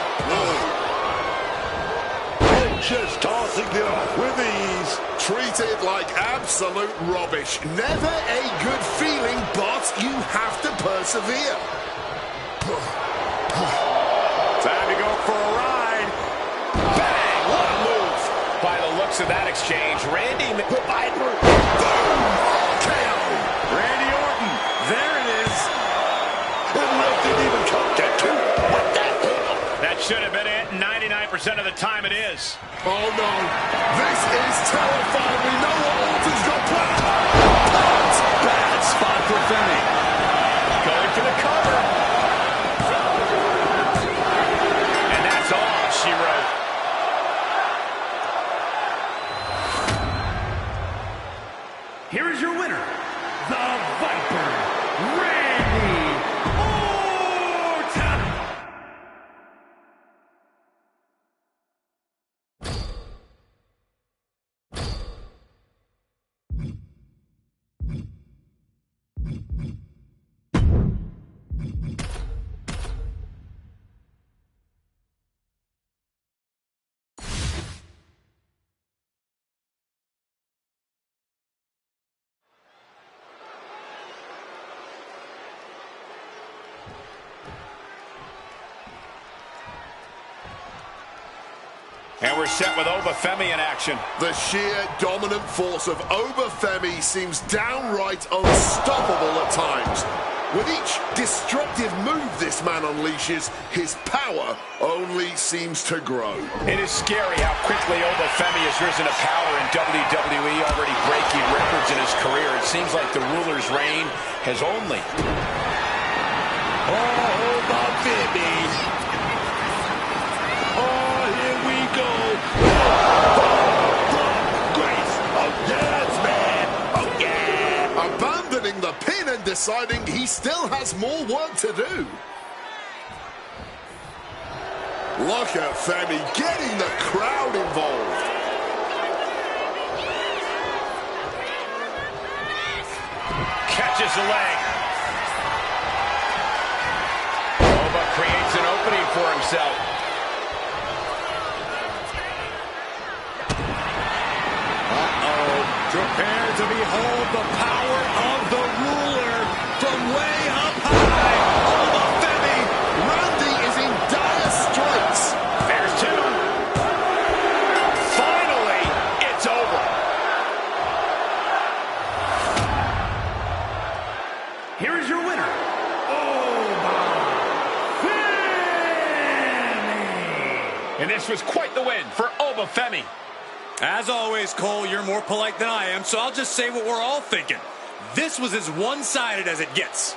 Speaker 3: Just tossing them with ease. Treated like absolute rubbish. Never a good feeling, but you have to persevere.
Speaker 5: Time to go for a ride.
Speaker 1: Bang! What a move! By the looks of that exchange, Randy the Viper.
Speaker 3: Boom! KO.
Speaker 5: Randy Orton. There it is.
Speaker 3: And Red didn't even come to two. What the hell?
Speaker 1: That should have been it. 99% of the time it is.
Speaker 3: Oh no. This is terrifying. We know what Orton's got planned.
Speaker 2: Bad spot for Femi.
Speaker 1: Going for the cover. And that's all she wrote.
Speaker 4: Here is your winner, the Viper, Randy Orton!
Speaker 1: And we're set with Obafemi in action.
Speaker 3: The sheer dominant force of Obafemi seems downright unstoppable at times. With each destructive move this man unleashes, his power only seems to grow.
Speaker 1: It is scary how quickly Obafemi has risen to power in WWE, already breaking records in his career. It seems like the ruler's reign has only...
Speaker 3: Obafemi! Oh, here we go! Grace! Oh, yes, man! Oh, yeah! Abandoning the pin and deciding he still has more work to do. Look at Femi getting the crowd involved.
Speaker 1: Catches the leg. Oba creates an opening for himself.
Speaker 5: Prepare to behold the power of the ruler from way up high. Obafemi.
Speaker 3: Randy is in dire straits.
Speaker 1: There's two. Finally, it's over.
Speaker 4: Here is your winner, Obafemi.
Speaker 1: And this was quite the win for Obafemi.
Speaker 5: As always, Cole, you're more polite than I am, so I'll just say what we're all thinking. This was as one-sided as it gets.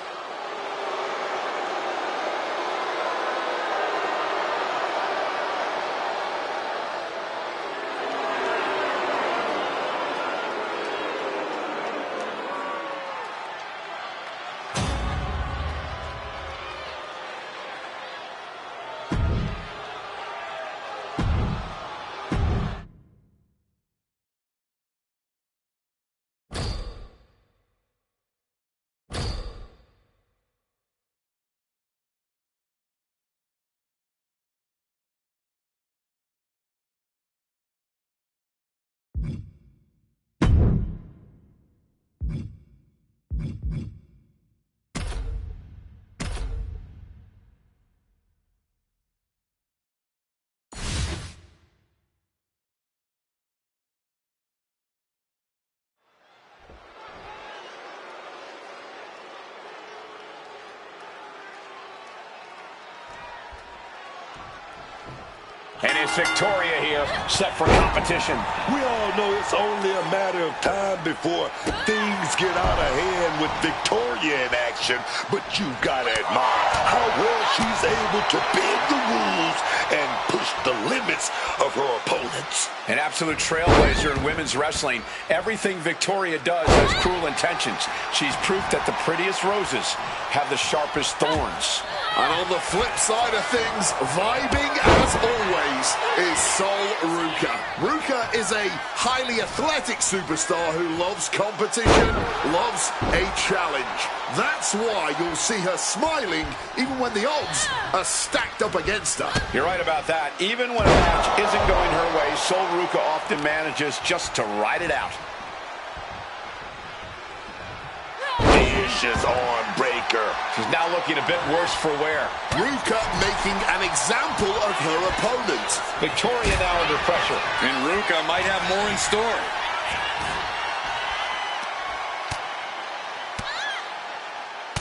Speaker 1: And is Victoria here, set for competition.
Speaker 3: We all know it's only a matter of time before things get out of hand with Victoria in action, but you've got to admire how well she's able to bend the rules and push the limits of her opponents.
Speaker 1: An absolute trailblazer in women's wrestling. Everything Victoria does has cruel intentions. She's proof that the prettiest roses have the sharpest thorns.
Speaker 3: And on the flip side of things, vibing as always is Sol Ruka. Ruka is a highly athletic superstar who loves competition, loves a challenge. That's why you'll see her smiling even when the odds are stacked up against her.
Speaker 1: You're right about that. Even when a match isn't going her way, Sol Ruka often manages just to ride it out.
Speaker 3: Vicious arm breaker.
Speaker 1: She's now looking a bit worse for wear.
Speaker 3: Ruka making an example of her opponent.
Speaker 1: Victoria now under pressure.
Speaker 5: And Ruka might have more in store.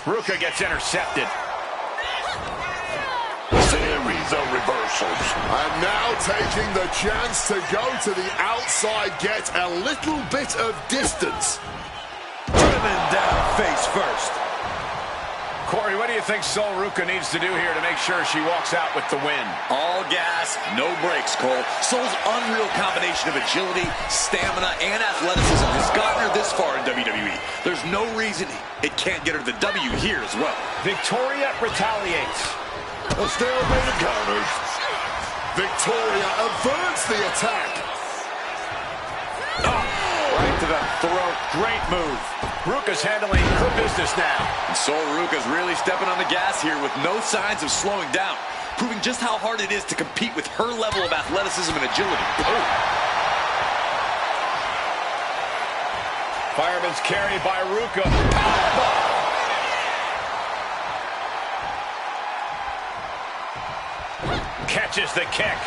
Speaker 1: Ruka gets intercepted.
Speaker 3: Series of reversals. And now taking the chance to go to the outside, get a little bit of distance.
Speaker 5: Driven down face first.
Speaker 1: Corey, what do you think Sol Ruka needs to do here to make sure she walks out with the win?
Speaker 2: All gas, no brakes, Cole. Sol's unreal combination of agility, stamina, and athleticism has gotten her this far in WWE. There's no reason it can't get her the W here as well.
Speaker 1: Victoria retaliates.
Speaker 3: A stalemate of counters. Victoria averts the attack.
Speaker 1: Right to the throat. Great move. Ruka's handling her business now.
Speaker 2: And Sol Ruka's really stepping on the gas here with no signs of slowing down, proving just how hard it is to compete with her level of athleticism and agility. Oh.
Speaker 1: Fireman's carry by Ruka. Powerbomb. Catches the kick.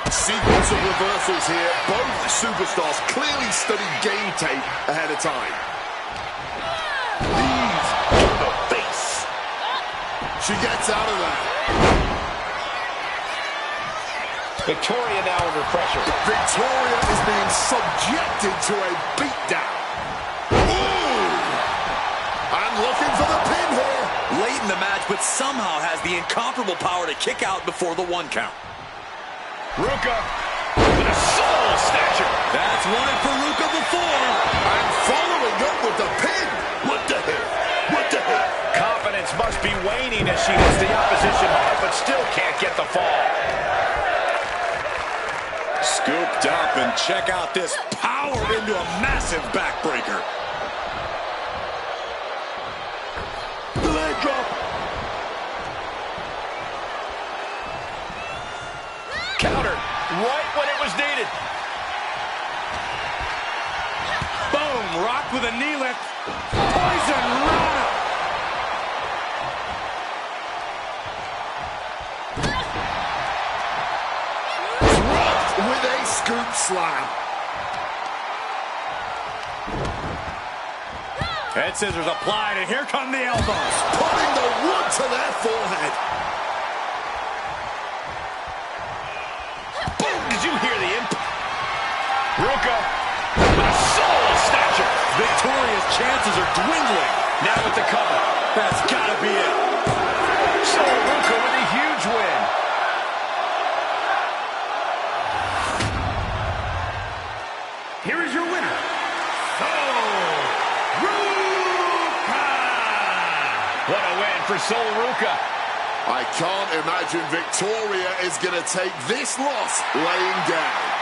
Speaker 3: Sequence of reversals here. Both superstars clearly studied game tape ahead of time. Knees to the face. She gets out of that.
Speaker 1: Victoria now under pressure.
Speaker 3: Victoria is being subjected to a beatdown. Ooh! And looking for the pin here.
Speaker 2: Late in the match, but somehow has the incomparable power to kick out before the 1 count.
Speaker 1: Ruka with a soul snatcher.
Speaker 2: That's won it for Ruka before.
Speaker 3: And following up with the pin. What the hell? What the hell?
Speaker 1: Confidence must be waning as she hits the opposition hard, but still can't get the fall.
Speaker 5: Scooped up, and check out this power into a massive backbreaker.
Speaker 3: Leg drop.
Speaker 1: Counter right when it was needed.
Speaker 5: Boom, rock with a knee lift. Poison Rana.
Speaker 3: Dropped with a scoop slam.
Speaker 5: Head scissors applied, and here come the elbows.
Speaker 3: Putting the wood to their forehead.
Speaker 1: Did you hear the impact? Ruka with a soul snatcher.
Speaker 5: Victoria's chances are dwindling.
Speaker 1: Now with the cover.
Speaker 5: That's gotta be it.
Speaker 1: So Ruka with a huge win.
Speaker 4: Here is your winner, Soul Ruka!
Speaker 1: What a win for Soul Ruka.
Speaker 3: I can't imagine Victoria is going to take this loss laying down.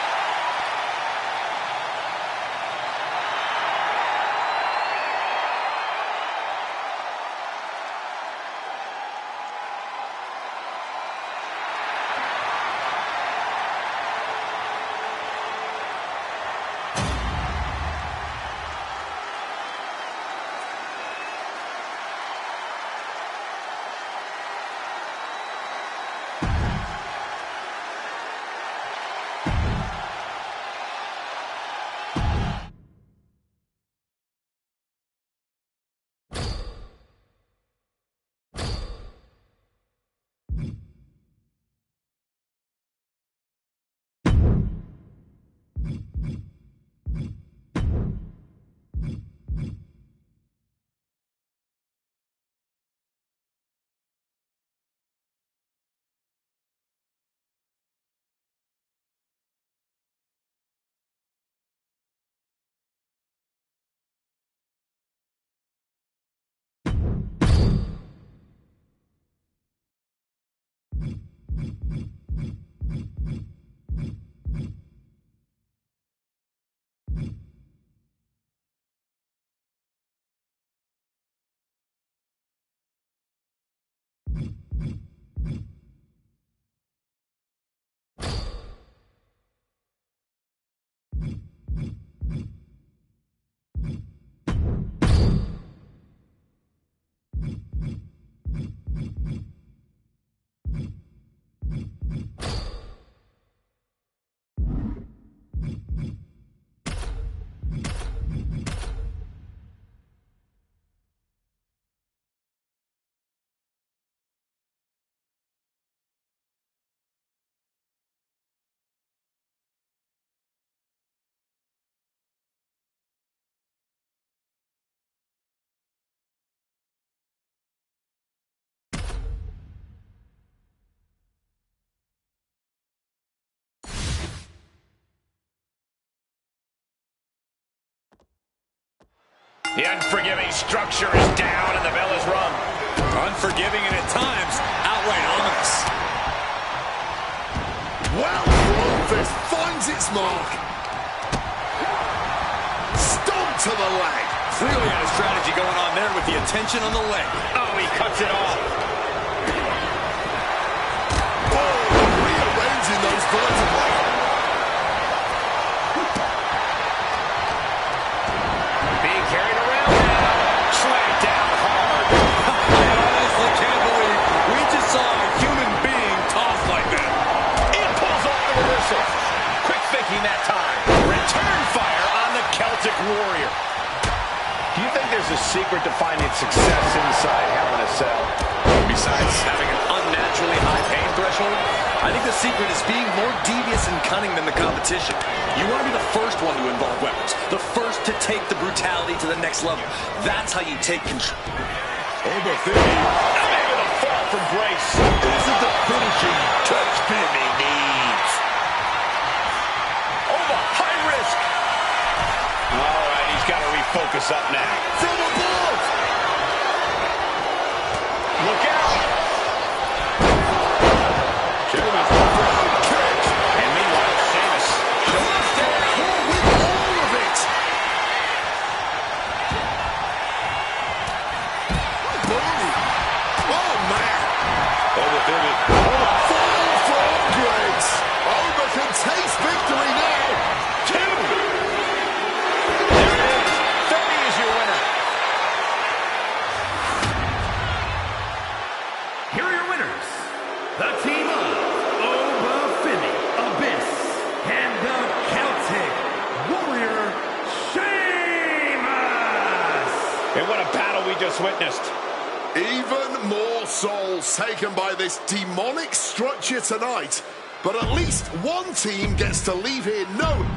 Speaker 1: The unforgiving structure is down and the bell is rung.
Speaker 5: Unforgiving and at times outright ominous.
Speaker 3: Well, thrown fist finds its mark. Stomp to the leg.
Speaker 2: Clearly had a strategy going on there with the attention on the leg.
Speaker 1: Oh, he cuts it off.
Speaker 3: Oh, rearranging those vertebrae.
Speaker 1: Being carried around now. Slammed down hard.
Speaker 2: I honestly can't believe we just saw a human being tossed like that.
Speaker 1: It pulls off the reversal. There's a secret to finding success inside Hell in a Cell.
Speaker 2: Besides having an unnaturally high pain threshold, I think the secret is being more devious and cunning than the competition. You want to be the first one to involve weapons, the first to take the brutality to the next level. That's how you take control.
Speaker 3: Over 50.
Speaker 1: Maybe the fall from Grace.
Speaker 3: Isn't the finishing touch Timmy needs?
Speaker 1: Over, high risk. All right, he's got to refocus up now.
Speaker 3: From above.
Speaker 1: Look out.
Speaker 3: Sheamus front kick.
Speaker 1: And meanwhile, Sheamus
Speaker 3: Comes down with all of it. Boom. Oh, man. Over 50. Fall from Grace. Over can taste victory now. 2.
Speaker 1: There it is. 30 is your winner.
Speaker 4: Here are your winners. The team of Obafemi, Abyss, and the Celtic Warrior, Sheamus.
Speaker 1: And what a battle we just witnessed.
Speaker 3: Even more souls taken by this demonic structure tonight. But at least one team gets to leave here knowing.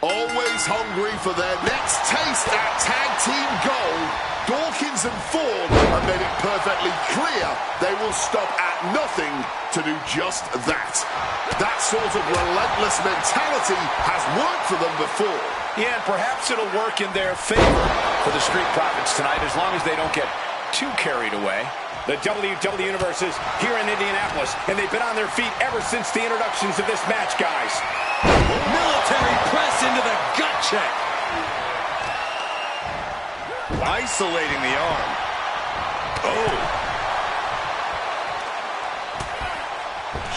Speaker 3: Always hungry for their next taste at tag team gold, Dawkins and Ford have made it perfectly clear they will stop at nothing to do just that. That sort of relentless mentality has worked for them before.
Speaker 1: Yeah, and perhaps it'll work in their favor for the Street Profits tonight, as long as they don't get too carried away. The WWE Universe is here in Indianapolis, and they've been on their feet ever since the introductions of this match, guys.
Speaker 2: Military press into the gut check.
Speaker 5: Isolating the arm.
Speaker 3: Oh.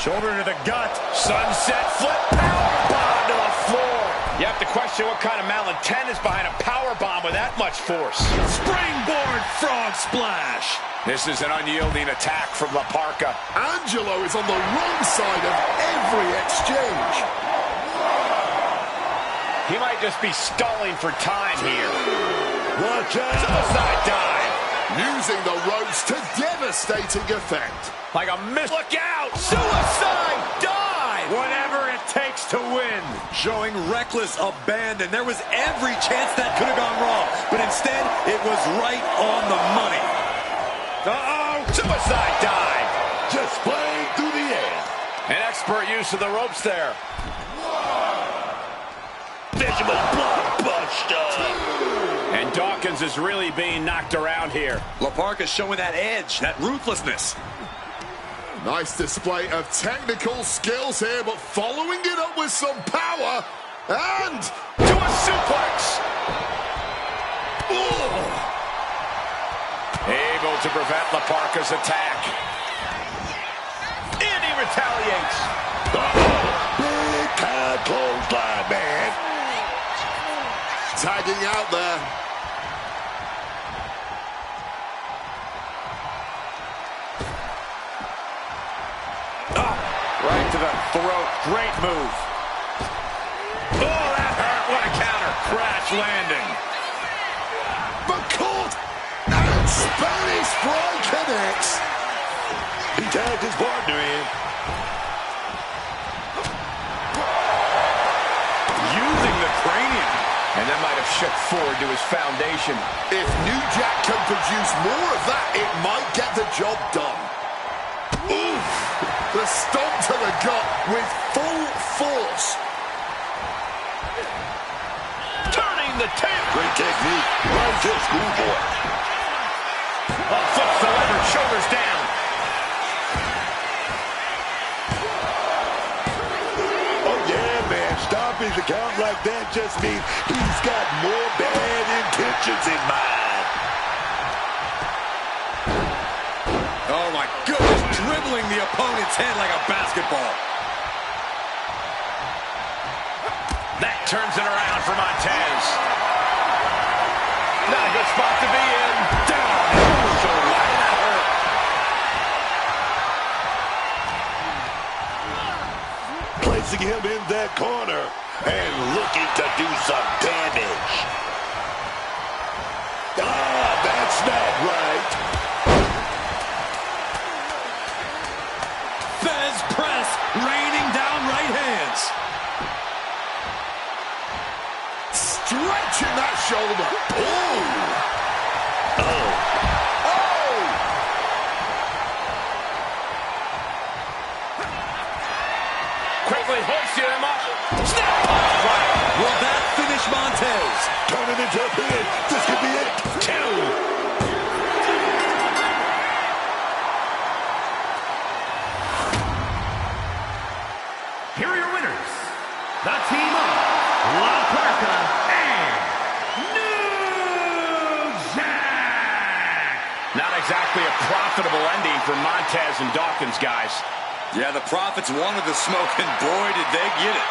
Speaker 5: Shoulder to the gut.
Speaker 1: Sunset flip, powerbomb to the floor. You have to question question what kind of malintent is behind a power bomb with that much force.
Speaker 2: Springboard frog splash.
Speaker 1: This is an unyielding attack from La Parka.
Speaker 3: Angelo is on the wrong side of every exchange.
Speaker 1: He might just be stalling for time here.
Speaker 3: Watch out.
Speaker 1: Suicide dive.
Speaker 3: Using the ropes to devastating effect.
Speaker 1: Like a miss. Look out. Suicide dive.
Speaker 5: Whatever it takes to win.
Speaker 2: Showing reckless abandon. There was every chance that could have gone wrong. But instead, it was right on the money.
Speaker 1: Uh-oh. Suicide dive.
Speaker 3: Just playing through the air.
Speaker 1: An expert use of the ropes there.
Speaker 3: Visual blockbuster.
Speaker 1: And Dawkins is really being knocked around here.
Speaker 2: La Parka's showing that edge, that ruthlessness.
Speaker 3: Nice display of technical skills here, but following it up with some power. And
Speaker 1: to a suplex.
Speaker 3: ooh.
Speaker 1: Able to prevent La Parka's attack. And he retaliates.
Speaker 3: Big time clothesline, man. Tagging out there.
Speaker 5: Right to the throat. Great move.
Speaker 1: Oh, that hurt. What a counter.
Speaker 5: Crash landing.
Speaker 3: But caught. And Spanish Fly connects. He tagged his partner in.
Speaker 5: Using the cranium.
Speaker 1: And that might have shook forward to his foundation.
Speaker 3: If New Jack can produce more of that, it might get the job done. Oof! The stomp to the gut with full force.
Speaker 1: Turning the tape.
Speaker 3: Great technique. Right to schoolboy.
Speaker 1: Oh, flips the lever, shoulders down.
Speaker 3: Oh, yeah, man. Stopping the count like that just means he's got more bad intentions in mind.
Speaker 2: Oh, my goodness. Dribbling the opponent's head like a basketball.
Speaker 1: That turns it around for Montez. Not a good spot to be in. Down. So why did that hurt?
Speaker 3: Placing him in that corner and looking to do some damage. Ah, that's not right.
Speaker 2: Fez press, raining down right hands.
Speaker 3: Stretching that shoulder. Oh. Oh. Oh.
Speaker 1: Quickly hoisting him up. Snap punch right.
Speaker 2: Will that finish Montez?
Speaker 3: Turning into a pin. This could be it. Two.
Speaker 4: Here are your winners, the team of La Parka and New Jack.
Speaker 1: Not exactly a profitable ending for Montez and Dawkins, guys.
Speaker 2: Yeah, the Profits wanted the smoke, and boy, did they get it.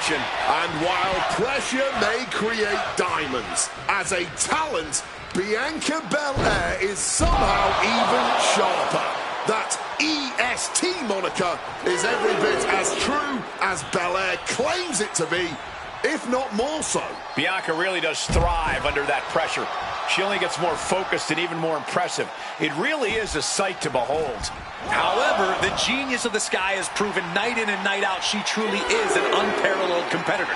Speaker 1: action.
Speaker 3: And while pressure may create diamonds, as a talent, Bianca Belair is somehow even sharper. That EST moniker is every bit as true as Belair claims it to be, if not more so.
Speaker 1: Bianca really does thrive under that pressure. She only gets more focused and even more impressive. It really is a sight to behold.
Speaker 2: However, the genius of the Sky has proven night in and night out she truly is an unparalleled competitor.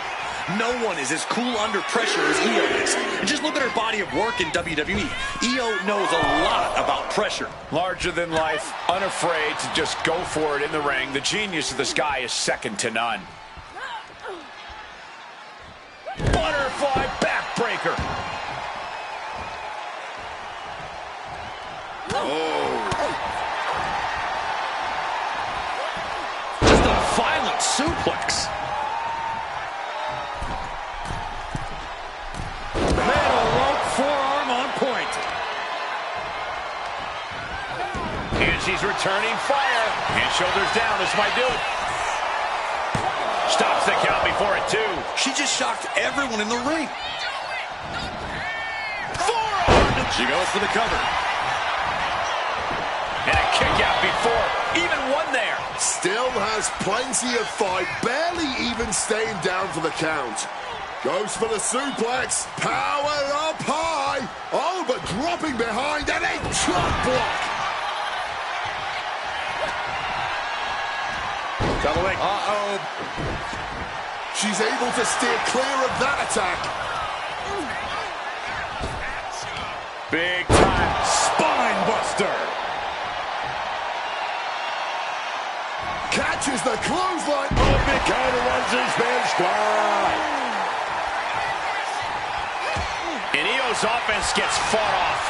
Speaker 2: No one is as cool under pressure as Io is. And just look at her body of work in WWE. Io knows a lot about pressure.
Speaker 1: Larger than life, unafraid to just go for it in the ring. The genius of the Sky is second to none. Butterfly backbreaker.
Speaker 2: Just a violent suplex.
Speaker 5: Metal rope forearm on point.
Speaker 1: And she's returning fire. And shoulders down. This might do it. Stops the count before it, too.
Speaker 2: She just shocked everyone in the ring.
Speaker 1: Forearm.
Speaker 2: She goes for the cover.
Speaker 1: And a kick out before. Even one there.
Speaker 3: Still has plenty of fight, barely even staying down for the count. Goes for the suplex, power up high. Oh, but dropping behind and a chop block.
Speaker 1: Double leg.
Speaker 3: Uh-oh. She's able to steer clear of that attack.
Speaker 1: Big time.
Speaker 5: Spine buster.
Speaker 3: Catches the clothesline. Oh, big counter runs his man squad.
Speaker 1: And Io's offense gets fought off.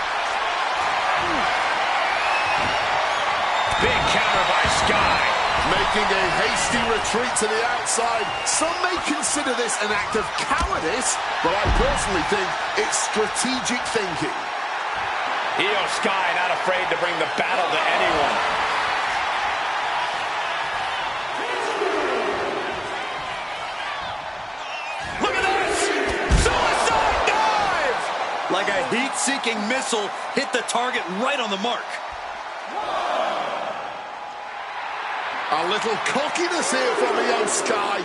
Speaker 1: Big counter by Sky.
Speaker 3: Making a hasty retreat to the outside. Some may consider this an act of cowardice, but I personally think it's strategic thinking.
Speaker 1: Io Sky not afraid to bring the battle to anyone.
Speaker 2: Look at this! Suicide dive! Like a heat-seeking missile, hit the target right on the mark.
Speaker 3: A little cockiness here from Io Sky.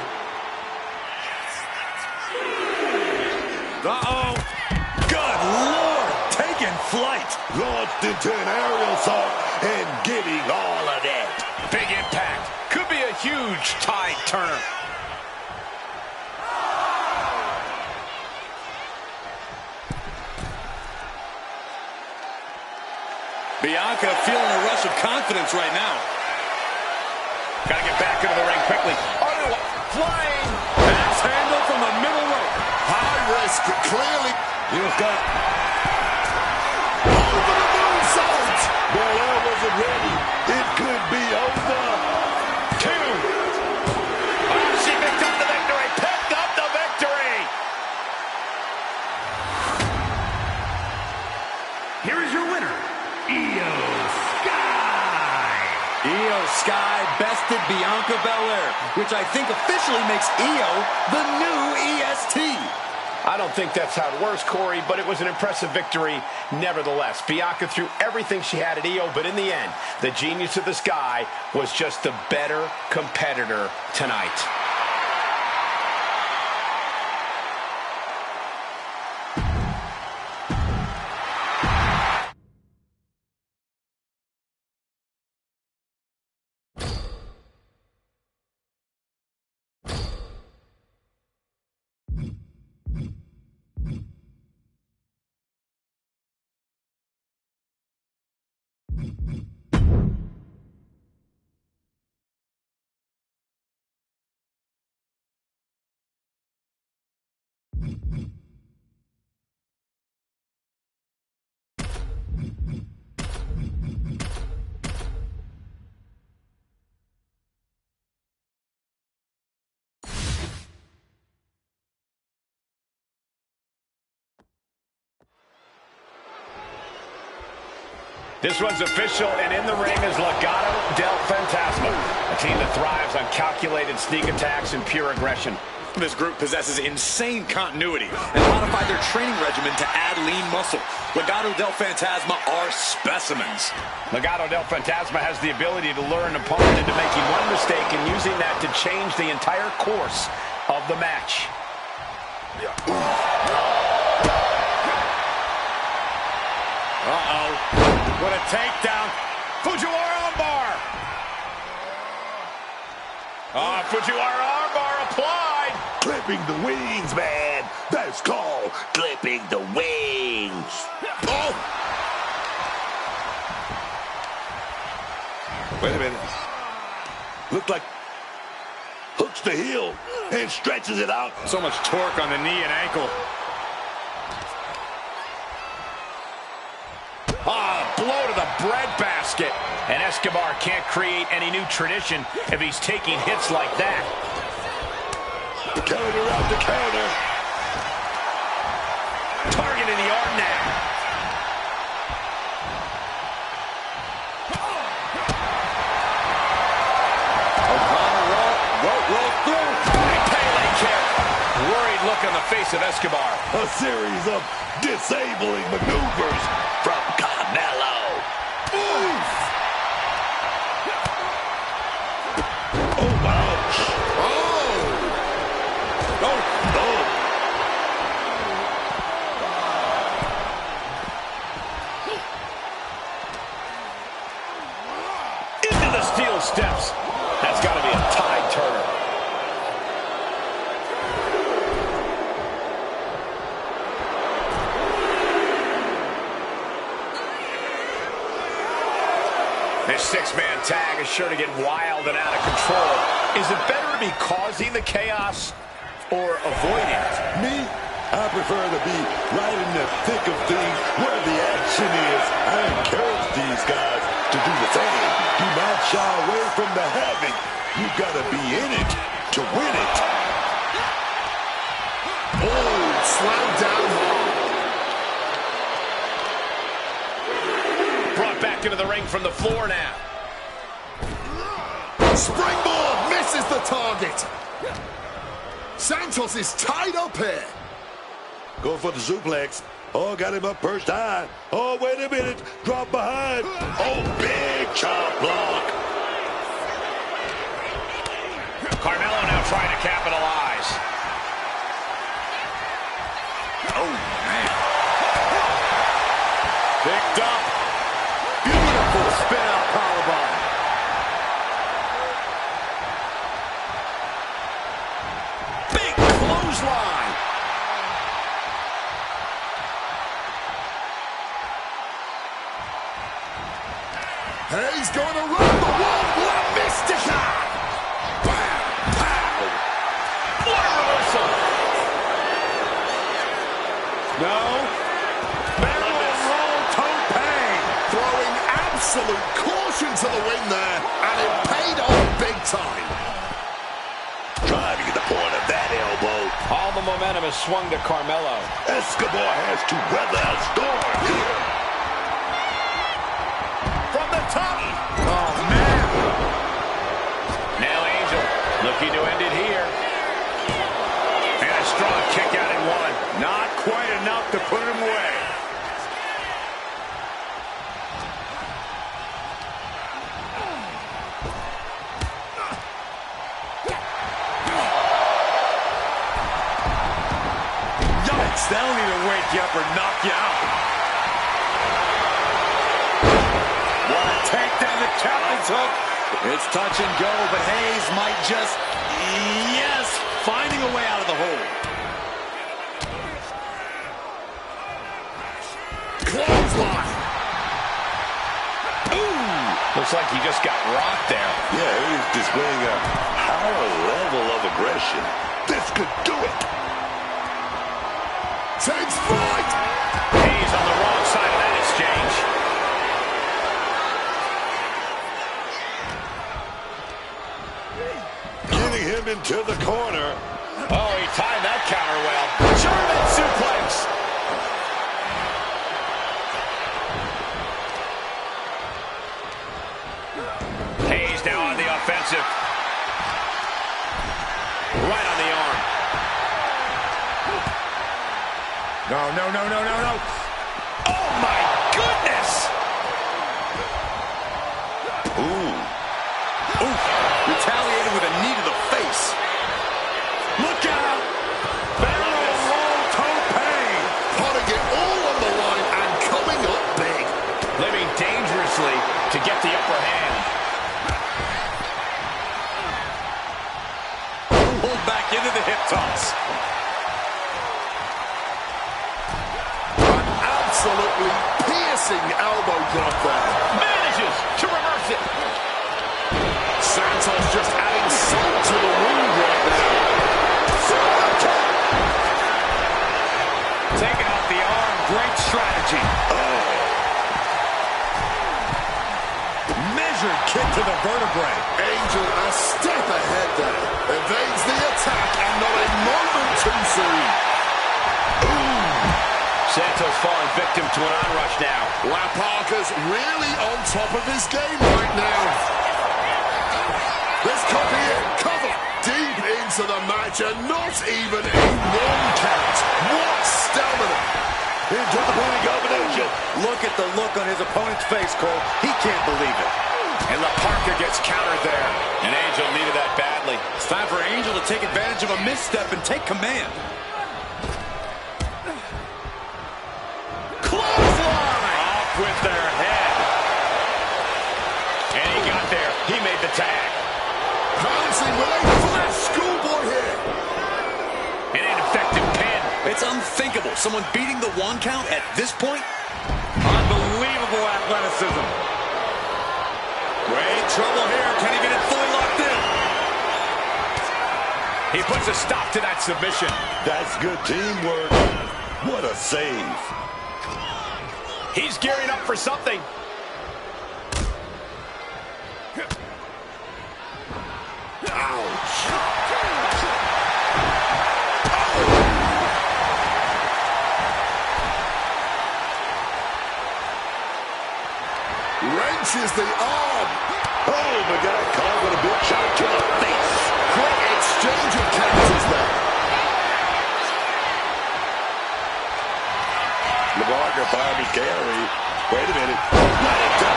Speaker 2: Uh-oh. Good Lord! Taking flight.
Speaker 3: Launched into an aerial assault and getting all of it.
Speaker 1: Big impact. Could be a huge tide turner.
Speaker 2: Bianca feeling a rush of confidence right now.
Speaker 1: Gotta get back into the ring quickly. Oh, flying.
Speaker 5: Axe handle from the middle rope.
Speaker 3: High risk, clearly.
Speaker 5: You've got...
Speaker 3: Over the moonsault. Belair wasn't ready. It could be over.
Speaker 1: Two. Oh, she picked up the victory. Picked up the victory.
Speaker 4: Here is your winner, Io Sky.
Speaker 2: Io Sky bested Bianca Belair, which I think officially makes Io the new EST.
Speaker 1: I don't think that's how it works, Corey, but it was an impressive victory nevertheless. Bianca threw everything she had at Io, but in the end, the genius of the Sky was just the better competitor tonight. This one's official, and in the ring is Legado del Fantasma, a team that thrives on calculated sneak attacks and pure aggression.
Speaker 2: This group possesses insane continuity and modified their training regimen to add lean muscle. Legado del Fantasma are specimens.
Speaker 1: Legado del Fantasma has the ability to lure an opponent into making one mistake and using that to change the entire course of the match.
Speaker 5: Uh-oh. What a takedown. Fujiwara armbar.
Speaker 1: Fujiwara armbar applied.
Speaker 3: Clipping the wings, man. That's called clipping the wings. Oh! Wait a minute. Looked like hooks the heel and stretches it out.
Speaker 5: So much torque on the knee and ankle.
Speaker 1: Blow to the breadbasket. And Escobar can't create any new tradition if he's taking hits like that.
Speaker 3: Counter after counter.
Speaker 1: Targeting the arm now.
Speaker 5: O'Connor roll through.
Speaker 1: Pele kick. Worried look on the face of Escobar.
Speaker 3: A series of disabling maneuvers from Carmelo. Oof. Oh, ouch.
Speaker 1: Into the steel steps. That's got to be a tide turner. This six-man tag is sure to get wild and out of control. Is it better to be causing the chaos or avoiding it?
Speaker 3: Me? I prefer to be right in the thick of things where the action is. I encourage these guys to do the same. Do not shy away from the havoc. You gotta be in it to win it. Oh, slammed down hard.
Speaker 1: Brought back into the ring from the floor now.
Speaker 3: Springboard misses the target. Santos is tied up here. Go for the suplex. Oh, got him up first time. Oh, wait a minute. Drop behind. Oh, big chop block.
Speaker 1: Carmelo now trying to capitalize.
Speaker 5: Oh, man. Picked up.
Speaker 3: Beautiful spin out powerbomb.
Speaker 1: Big clothesline.
Speaker 3: He's going around the wall. La Mystica. Bam, pow.
Speaker 1: What a reversal.
Speaker 5: No. Barrel roll tope.
Speaker 3: Throwing absolute caution to the wind there, and it paid off big time. Driving at the point of that elbow.
Speaker 1: All the momentum has swung to Carmelo.
Speaker 3: Escobar has to weather a storm here.
Speaker 1: From the top.
Speaker 5: Oh, man.
Speaker 1: Now Angel looking to end it here. And a strong kick out in one.
Speaker 5: Not quite enough to put him away. Yikes, that'll either wake you up or knock you out. What a takedown to Chapman's hook. It's touch and go, but Hayes might just, yes, finding a way out of the hole.
Speaker 3: Clothesline.
Speaker 1: Ooh. Looks like he just got rocked there.
Speaker 3: Yeah, he's displaying a higher level of aggression. This could do it. Takes flight.
Speaker 1: He's on the wrong side of that exchange.
Speaker 3: Getting him into the corner.
Speaker 1: Oh, he timed that counter well. German suplex. Hayes now on the offensive. Right on the arm.
Speaker 5: No, no, no, no, no, no.
Speaker 1: Oh, my goodness!
Speaker 2: Ooh. Ooh. Retaliated with a knee to the face.
Speaker 5: Look out! Barrel roll tope!
Speaker 3: Putting it all on the line and coming up big.
Speaker 1: Living dangerously to get the upper hand.
Speaker 2: Pulled back into the hip toss.
Speaker 3: Absolutely piercing elbow drop there.
Speaker 1: Manages to reverse it.
Speaker 3: Santos just adding salt to the wound right now.
Speaker 5: Taking out the arm, great strategy. Measured kick to the vertebrae.
Speaker 3: Angel a step ahead there. Evades the attack and not a moment too soon.
Speaker 1: Santos falling victim to an onrush now.
Speaker 3: La Parker's really on top of his game right now. This could be it. Cover deep into the match and not even a one count. What stamina.
Speaker 5: Into the point combination. Look at the look on his opponent's face, Cole. He can't believe it.
Speaker 1: And La Parker gets countered there. And Angel needed that badly.
Speaker 2: It's time for Angel to take advantage of a misstep and take command.
Speaker 1: Off with their head. And he got there. He made the tag.
Speaker 3: Bouncing with a flash schoolboy here.
Speaker 1: An ineffective pin.
Speaker 2: It's unthinkable. Someone beating the 1 count at this point?
Speaker 5: Unbelievable athleticism. Great trouble here. Can he get it fully locked in?
Speaker 1: He puts a stop to that submission.
Speaker 3: That's good teamwork. What a save.
Speaker 1: He's gearing up for something.
Speaker 3: Ouch. Wrenches the arm. Oh, my God. Caught with a big shot to the face. Quick exchange of counters there. LaBarca fired his carry. Wait a minute. Let it go.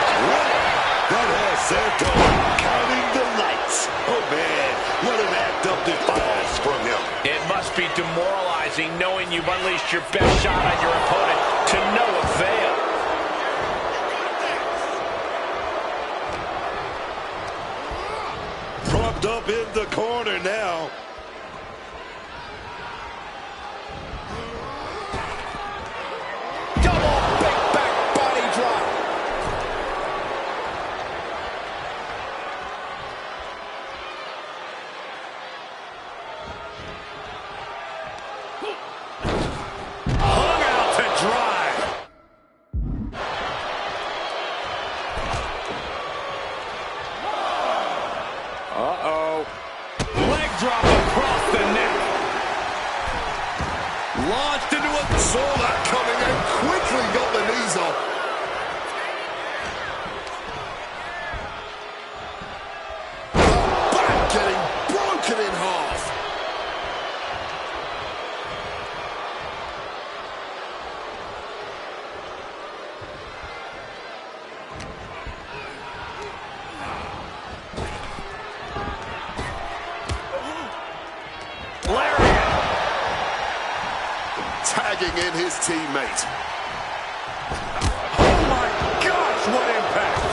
Speaker 3: That has Santos counting the lights. Oh, man. What an act of defiance from him.
Speaker 1: It must be demoralizing knowing you've unleashed your best shot on your opponent to no avail.
Speaker 3: Propped up in the corner now.
Speaker 1: Double big back body drop.
Speaker 5: Hung out to dry. Uh-oh. Leg drop across the neck.
Speaker 2: Launched into a...
Speaker 3: Saw that coming and quickly got the knees off. Back getting broken in half. Tagging in his teammate.
Speaker 5: Oh my gosh, what impact!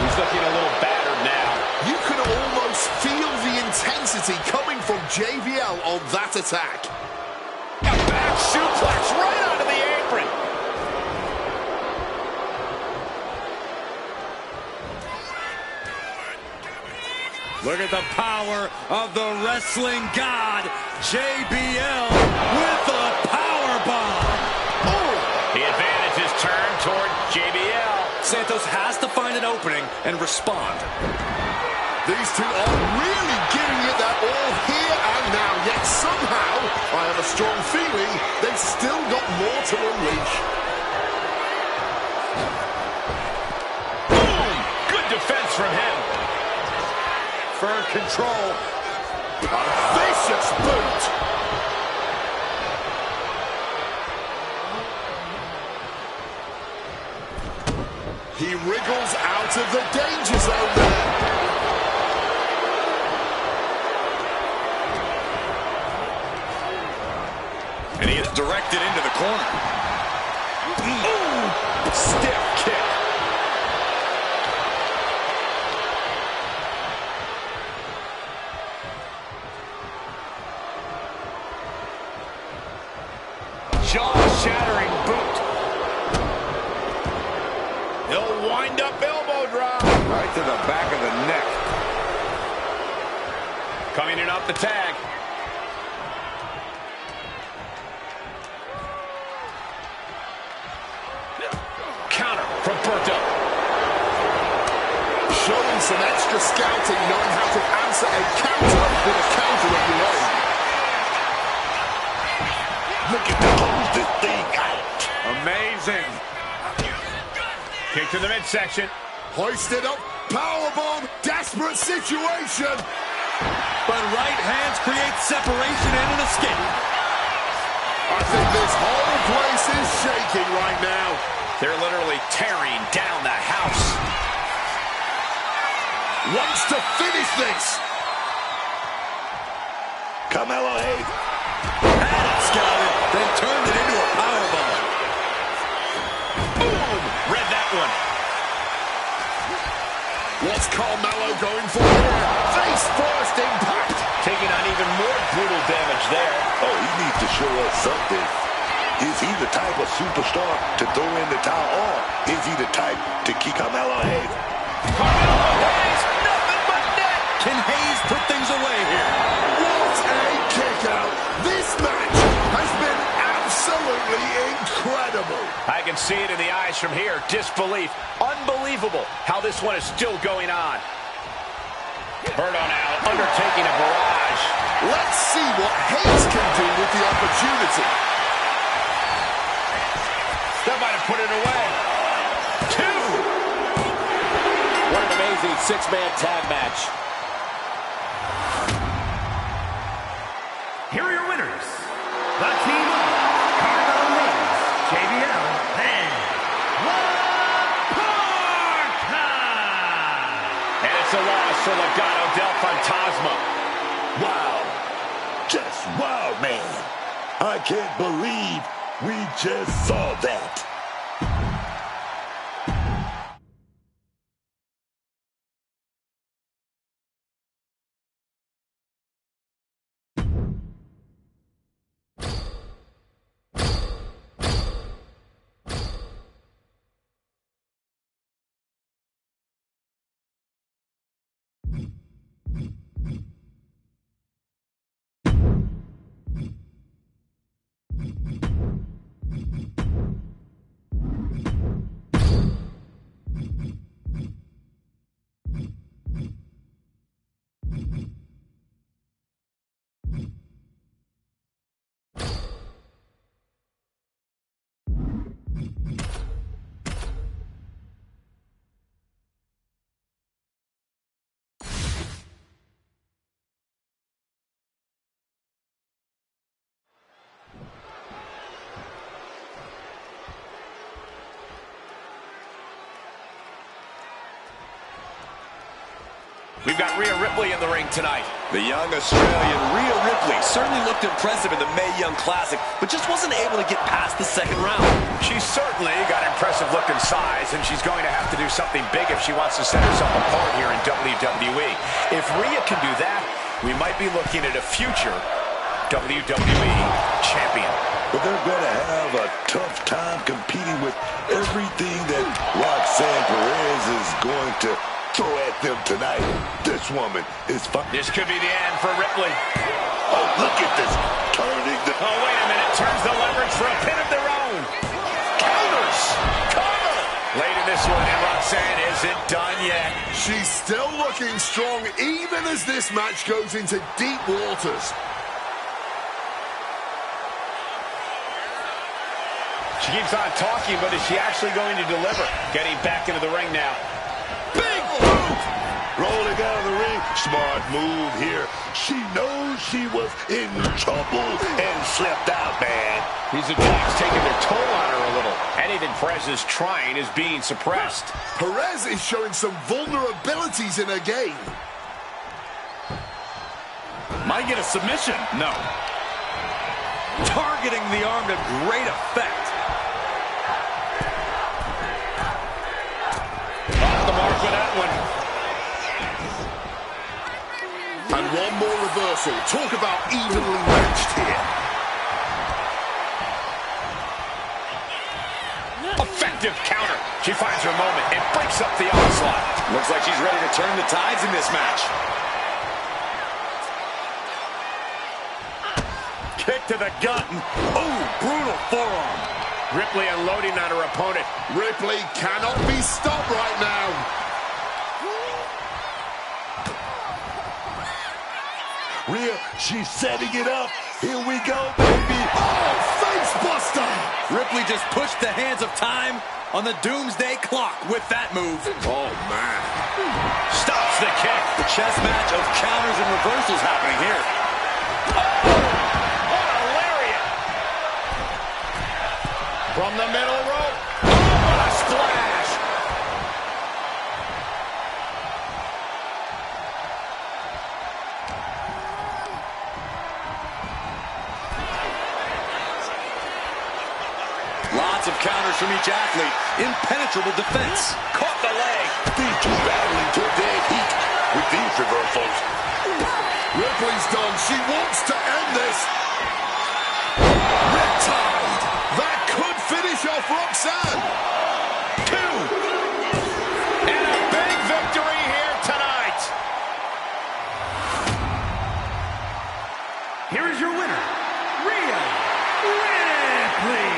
Speaker 1: He's looking a little battered now.
Speaker 3: You can almost feel the intensity coming from JBL on that attack.
Speaker 1: A back suplex right onto the apron.
Speaker 5: Look at the power of the wrestling god, JBL, with the powerbomb.
Speaker 3: Oh,
Speaker 1: The advantage is turned toward JBL.
Speaker 2: Santos has to find an opening and respond.
Speaker 3: these two are really giving it their all here and now, yet somehow, I have a strong feeling they've still got more to unleash.
Speaker 1: Boom! Good defense from him.
Speaker 5: Firm control.
Speaker 3: A vicious boot. He wriggles out of the danger zone there.
Speaker 5: And he is directed into the corner.
Speaker 1: Ooh, stiff kick. Jaw-shattering boot. He'll wind up elbow drop.
Speaker 5: Right to the back of the neck.
Speaker 1: Coming in off the tag. Counter from Berto.
Speaker 3: Showing some extra scouting, knowing how to answer a counter with a counter of your own. Look at the close this thing out.
Speaker 1: Amazing. Kick to the midsection.
Speaker 3: Hoisted up, powerbomb, desperate situation.
Speaker 5: But right hands create separation and an escape.
Speaker 3: I think this whole place is shaking right now.
Speaker 1: They're literally tearing down the house.
Speaker 3: Wants to finish this. Carmelo Hayes.
Speaker 5: Had it scouted, then turned it into a powerbomb.
Speaker 1: Boom! Read that one.
Speaker 3: What's Carmelo going for here? Face first impact.
Speaker 1: Taking on even more brutal damage there.
Speaker 3: Oh, he needs to show us something. Is he the type of superstar to throw in the towel, or is he the type to keep Carmelo Hayes?
Speaker 1: Carmelo Hayes, nothing but net.
Speaker 5: Can Hayes put things away here?
Speaker 3: What a kick out. This match has been absolutely incredible.
Speaker 1: I can see it in the eyes from here. Disbelief. Unbelievable how this one is still going on. Berto now undertaking a barrage.
Speaker 3: Let's see what Hayes can do with the opportunity.
Speaker 1: That might have put it away. 2. What an amazing six-man tag match.
Speaker 4: Here are your winners. The team of Carmelo Hayes, JBL, and Laporta.
Speaker 1: And it's a loss for Legado del Fantasma.
Speaker 3: Wow. Just wow, man. I can't believe we just saw that.
Speaker 1: We've got Rhea Ripley in the ring tonight.
Speaker 2: The young Australian Rhea Ripley certainly looked impressive in the Mae Young Classic, but just wasn't able to get past the second round.
Speaker 1: She's certainly got impressive look and size, and she's going to have to do something big if she wants to set herself apart here in WWE. If Rhea can do that, we might be looking at a future WWE champion.
Speaker 3: But they're going to have a tough time competing with everything that Roxanne Perez is going to throw at them tonight. This woman is fun.
Speaker 1: This could be the end for Ripley.
Speaker 3: Oh, look at this. Turning the...
Speaker 1: Oh, wait a minute. Turns the leverage for a pin of their own. Counters. Cover. Late in this one, and Roxanne isn't done yet.
Speaker 3: She's still looking strong even as this match goes into deep waters.
Speaker 1: She keeps on talking, but is she actually going to deliver? Getting back into the ring now.
Speaker 3: Big move! Rolling out of the ring. Smart move here. She knows she was in trouble, and slipped out, man.
Speaker 1: These attacks taking their toll on her a little. Anything Perez is trying is being suppressed.
Speaker 3: Perez is showing some vulnerabilities in her game.
Speaker 5: Might get a submission. No. Targeting the arm to great effect.
Speaker 1: Off the mark with that one.
Speaker 3: And one more reversal. Talk about evenly matched here.
Speaker 1: Effective counter. She finds her moment and breaks up the onslaught.
Speaker 2: Looks like she's ready to turn the tides in this match.
Speaker 5: Kick to the gut. Oh, brutal forearm.
Speaker 1: Ripley unloading on her opponent.
Speaker 3: Ripley cannot be stopped right now. Rhea, she's setting it up. Here we go, baby. Oh, face buster.
Speaker 2: Ripley just pushed the hands of time on the doomsday clock with that move.
Speaker 3: Oh, man.
Speaker 1: Stops the kick.
Speaker 2: The chess match of counters and reversals happening here.
Speaker 1: What a lariat. From the middle rope. Oh, what a splash.
Speaker 2: Lots of counters from each athlete. Impenetrable defense.
Speaker 1: Caught the leg.
Speaker 3: These two battling to dead heat with these reversals. Ripley's done. She wants to end this. Riptide. That could finish off Roxanne.
Speaker 1: 2. And a big victory here tonight.
Speaker 4: Here is your winner, Rhea Ripley.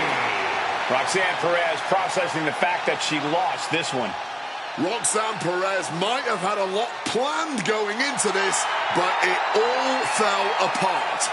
Speaker 1: Roxanne Perez processing the fact that she lost this one.
Speaker 3: Roxanne Perez might have had a lot planned going into this, but it all fell apart.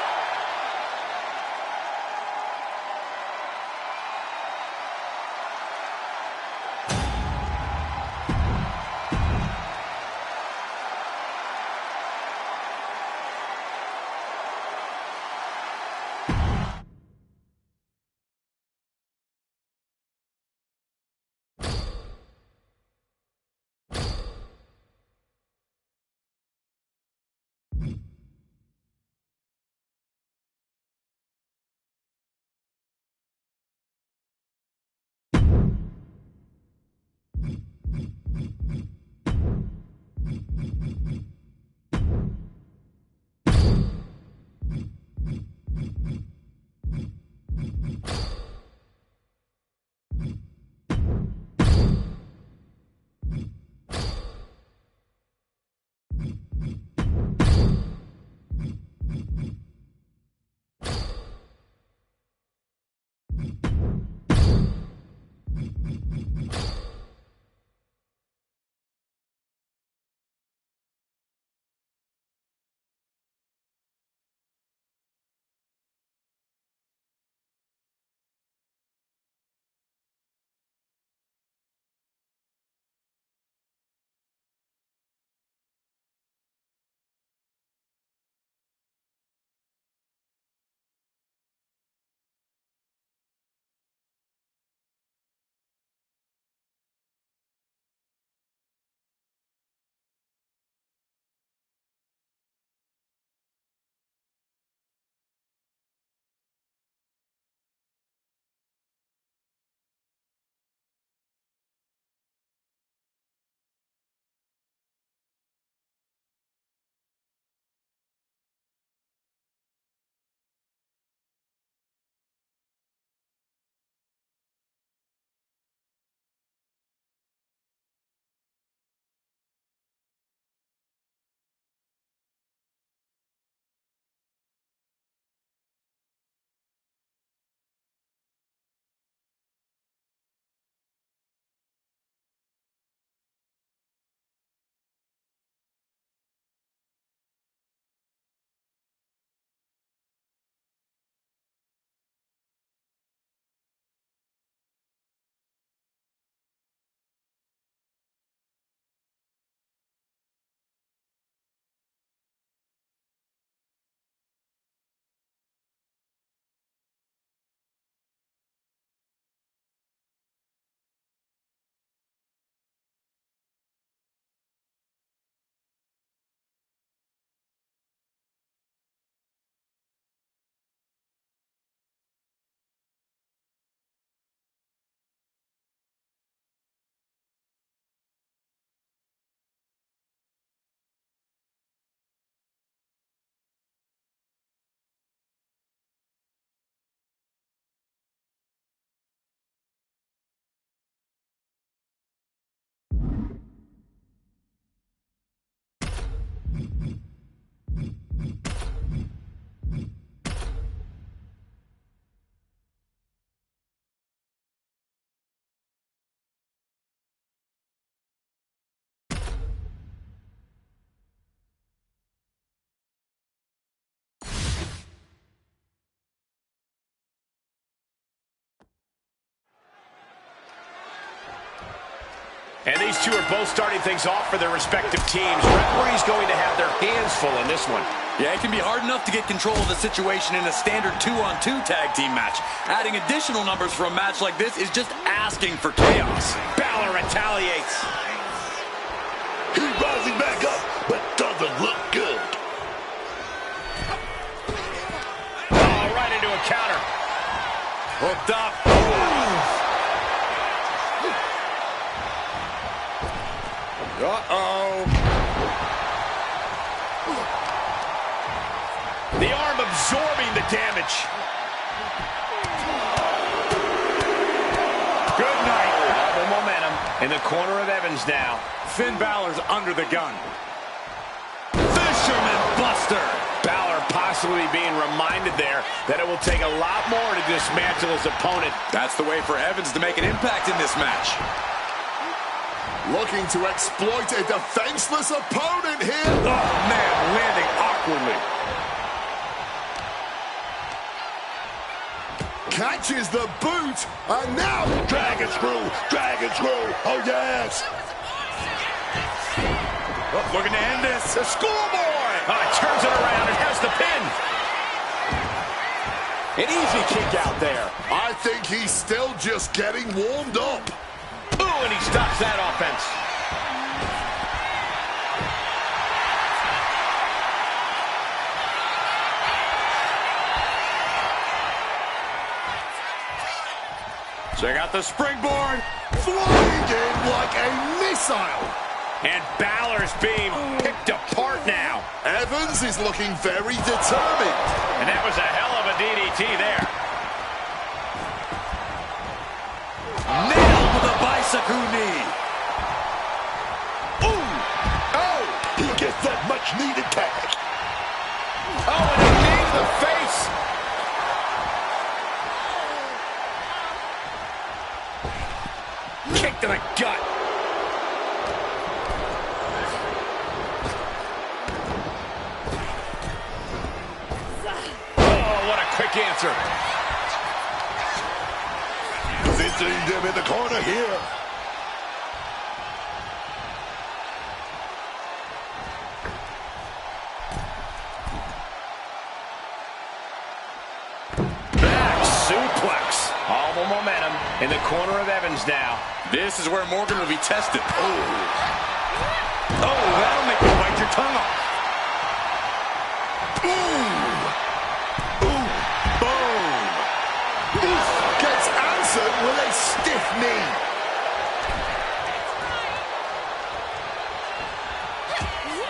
Speaker 1: And these two are both starting things off for their respective teams. Referee's going to have their hands full in this one.
Speaker 2: Yeah, it can be hard enough to get control of the situation in a standard 2-on-2 tag team match. Adding additional numbers for a match like this is just asking for chaos.
Speaker 1: Balor retaliates.
Speaker 3: He's rising back up, but doesn't look good.
Speaker 1: Oh, right into a counter.
Speaker 2: Hooked up. Uh-oh.
Speaker 1: The arm absorbing the damage.
Speaker 5: Good night.
Speaker 1: Double momentum in the corner of Evans now.
Speaker 5: Finn Balor's under the gun.
Speaker 2: Fisherman Buster.
Speaker 1: Balor possibly being reminded there that it will take a lot more to dismantle his opponent.
Speaker 2: That's the way for Evans to make an impact in this match.
Speaker 3: Looking to exploit a defenseless opponent here.
Speaker 5: Oh, man, landing awkwardly.
Speaker 3: Catches the boot, and now dragon screw, dragon screw. Oh, yes.
Speaker 5: Oh, looking to end this.
Speaker 1: The schoolboy. Turns it around and has the pin. An easy kick out there.
Speaker 3: I think he's still just getting warmed up.
Speaker 1: Ooh, and he stops that offense.
Speaker 5: Check out the springboard.
Speaker 3: Flying in like a missile.
Speaker 1: And Balor's being picked apart now.
Speaker 3: Evans is looking very determined.
Speaker 1: And that was a hell of a DDT there.
Speaker 2: Nailed with a bicycle knee.
Speaker 3: Ooh! Oh! He gets that much-needed tag.
Speaker 1: Oh, and a knee to the face. Kick to the gut. Oh, what a quick answer.
Speaker 3: Positioning them in the corner here.
Speaker 1: Back suplex. All the momentum in the corner of Evans now.
Speaker 2: This is where Morgan will be tested.
Speaker 1: Oh,
Speaker 5: That'll make you bite your tongue off.
Speaker 3: Boom! Gets answered with a stiff knee.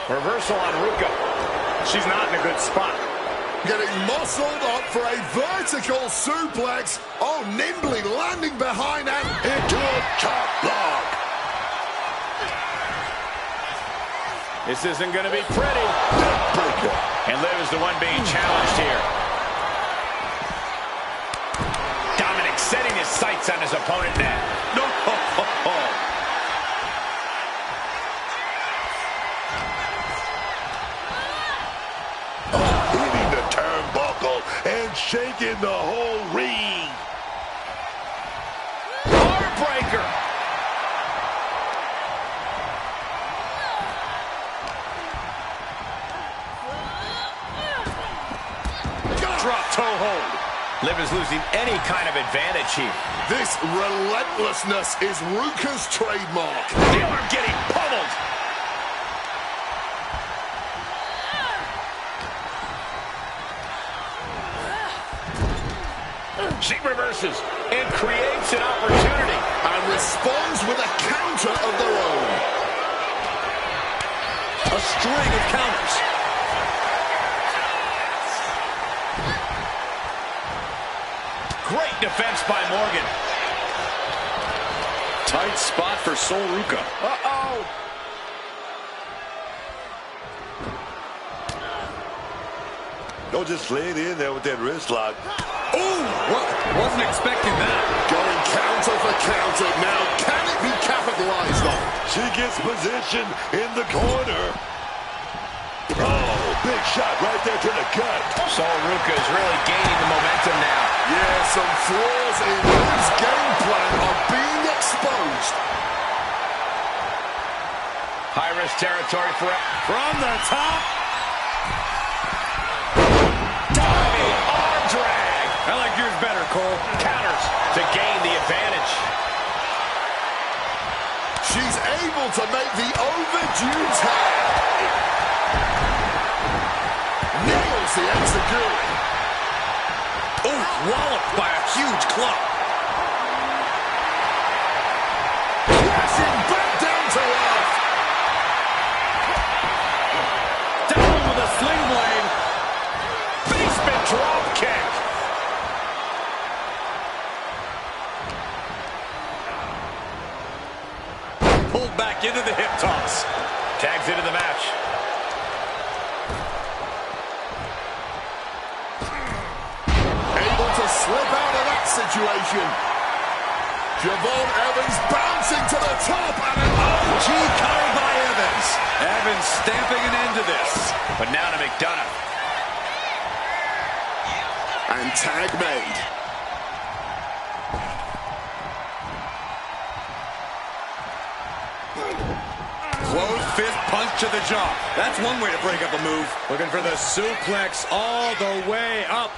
Speaker 1: reversal on Ruka.
Speaker 5: She's not in a good spot.
Speaker 3: Getting muscled up for a vertical suplex. Oh, nimbly landing behind and into a top block.
Speaker 1: This isn't going to be pretty. And Liv is the one being challenged here. Dominic setting his sights on his opponent now.
Speaker 2: No.
Speaker 3: Hitting the turnbuckle and shaking the whole ring.
Speaker 1: Heartbreaker.
Speaker 5: Drop toe hold.
Speaker 1: Liv is losing any kind of advantage here.
Speaker 3: This relentlessness is Ruka's trademark.
Speaker 1: The arm getting pummeled. She reverses and creates an opportunity.
Speaker 3: And responds with a counter of their own.
Speaker 2: A string of counters.
Speaker 1: Great defense by Morgan.
Speaker 2: Tight spot for Sol Ruka.
Speaker 1: Uh-oh.
Speaker 3: Don't just lay it in there with that wrist lock.
Speaker 2: Ooh, wasn't expecting that.
Speaker 3: Going counter for counter. Now, can it be capitalized on? She gets position in the corner. Oh, big shot right there to the gut.
Speaker 1: Sol Ruka is really gaining the momentum now.
Speaker 3: Yeah, some flaws in his game plan are being exposed.
Speaker 1: High-risk territory for
Speaker 5: From the top.
Speaker 1: diving arm drag.
Speaker 5: I like yours better, Cole.
Speaker 1: Counters to gain the advantage.
Speaker 3: She's able to make the overdue tag. Nails the enziguri.
Speaker 2: Oh, walloped by a huge club.
Speaker 3: Crashing back down to earth.
Speaker 5: Down with a sling blade.
Speaker 1: Basement drop kick.
Speaker 2: Pulled back into the hip toss.
Speaker 1: Tags into the match.
Speaker 3: Able to slip out of that situation. Javon Evans bouncing to the top and an OG cover by Evans.
Speaker 5: Evans stamping an end to this.
Speaker 1: But now to McDonough.
Speaker 3: And tag made.
Speaker 5: Closed fist punch to the jaw. That's one way to break up a move. Looking for the suplex all the way up.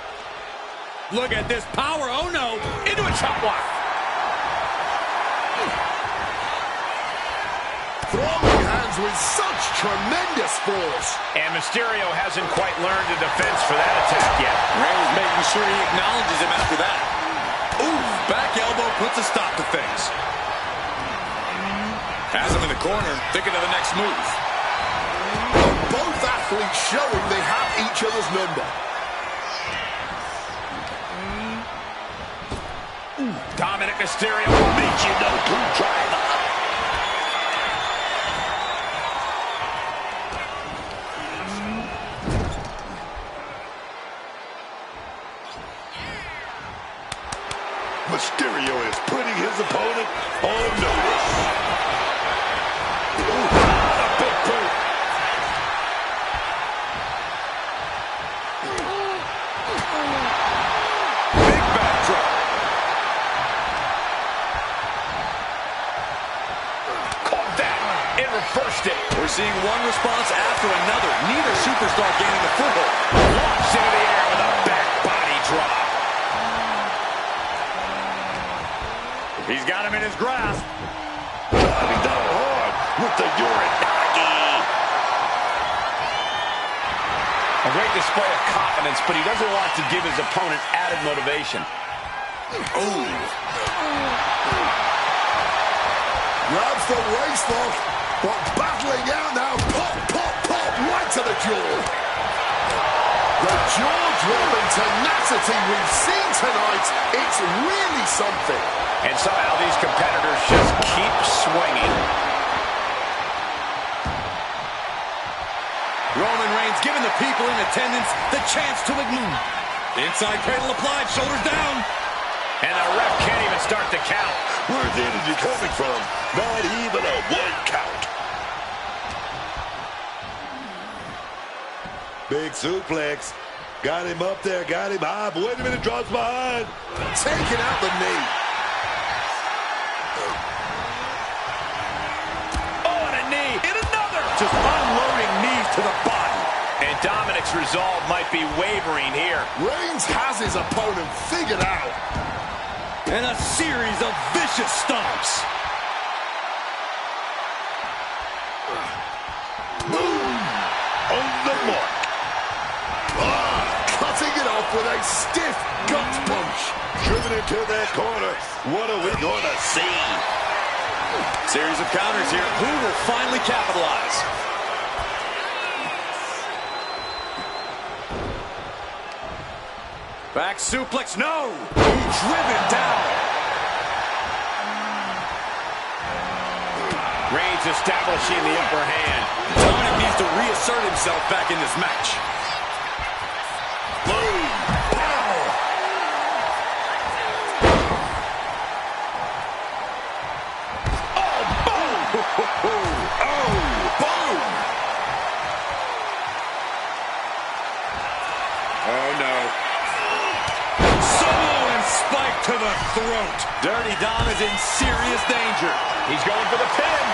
Speaker 5: Look at this power. Oh, no.
Speaker 1: Into a chop block.
Speaker 3: Throwing hands with such tremendous force.
Speaker 1: And Mysterio hasn't quite learned a defense for that attack yet.
Speaker 2: Reigns making sure he acknowledges him after that. Ooh, back elbow puts a stop to things. Has him in the corner, thinking of the next move.
Speaker 3: Both athletes showing they have each other's number.
Speaker 1: Dominic Mysterio will meet you, no two driver.
Speaker 3: Mysterio is putting his opponent on notice. Ooh, a big boot.
Speaker 1: Big backdrop. Caught that and reversed it.
Speaker 2: We're seeing one response after another. Neither superstar gaining the foothold.
Speaker 1: Launched into the air with a back body drop.
Speaker 5: He's got him in his grasp.
Speaker 3: Driving down hard with the Uranagi.
Speaker 1: A great display of confidence, but he doesn't want to give his opponent added motivation.
Speaker 2: Ooh.
Speaker 3: Grabs the waistlock, but battling out now. Pop, pop, pop, right to the jaw. The jaw-dropping tenacity we've seen tonight, it's really something.
Speaker 1: And somehow these competitors just keep swinging.
Speaker 2: Roman Reigns giving the people in attendance the chance to ignore. Inside cradle applied, shoulders down.
Speaker 1: And the ref can't even start the count.
Speaker 3: Where's the energy coming from? Not even a one count. Big suplex. Got him up there, got him high, but wait a minute, drops behind. Taking out the knee.
Speaker 1: Oh, and a knee. And another.
Speaker 2: Just unloading knees to the body.
Speaker 1: And Dominic's resolve might be wavering here.
Speaker 3: Reigns has his opponent figured out.
Speaker 2: And a series of vicious stomps.
Speaker 3: Boom! On the mark. Cutting it off with a stiff gut punch. Driven into that corner. What are we going to see?
Speaker 2: Series of counters here. Who will finally capitalize? Back suplex, no! Driven down.
Speaker 1: Reigns establishing the upper hand.
Speaker 2: Dominic needs to reassert himself back in this match.
Speaker 3: Boom! Pow! Oh, boom! Oh, boom!
Speaker 5: Oh, no.
Speaker 2: Samoan spike to the throat. Dirty Dom is in serious danger.
Speaker 1: He's going for the pin.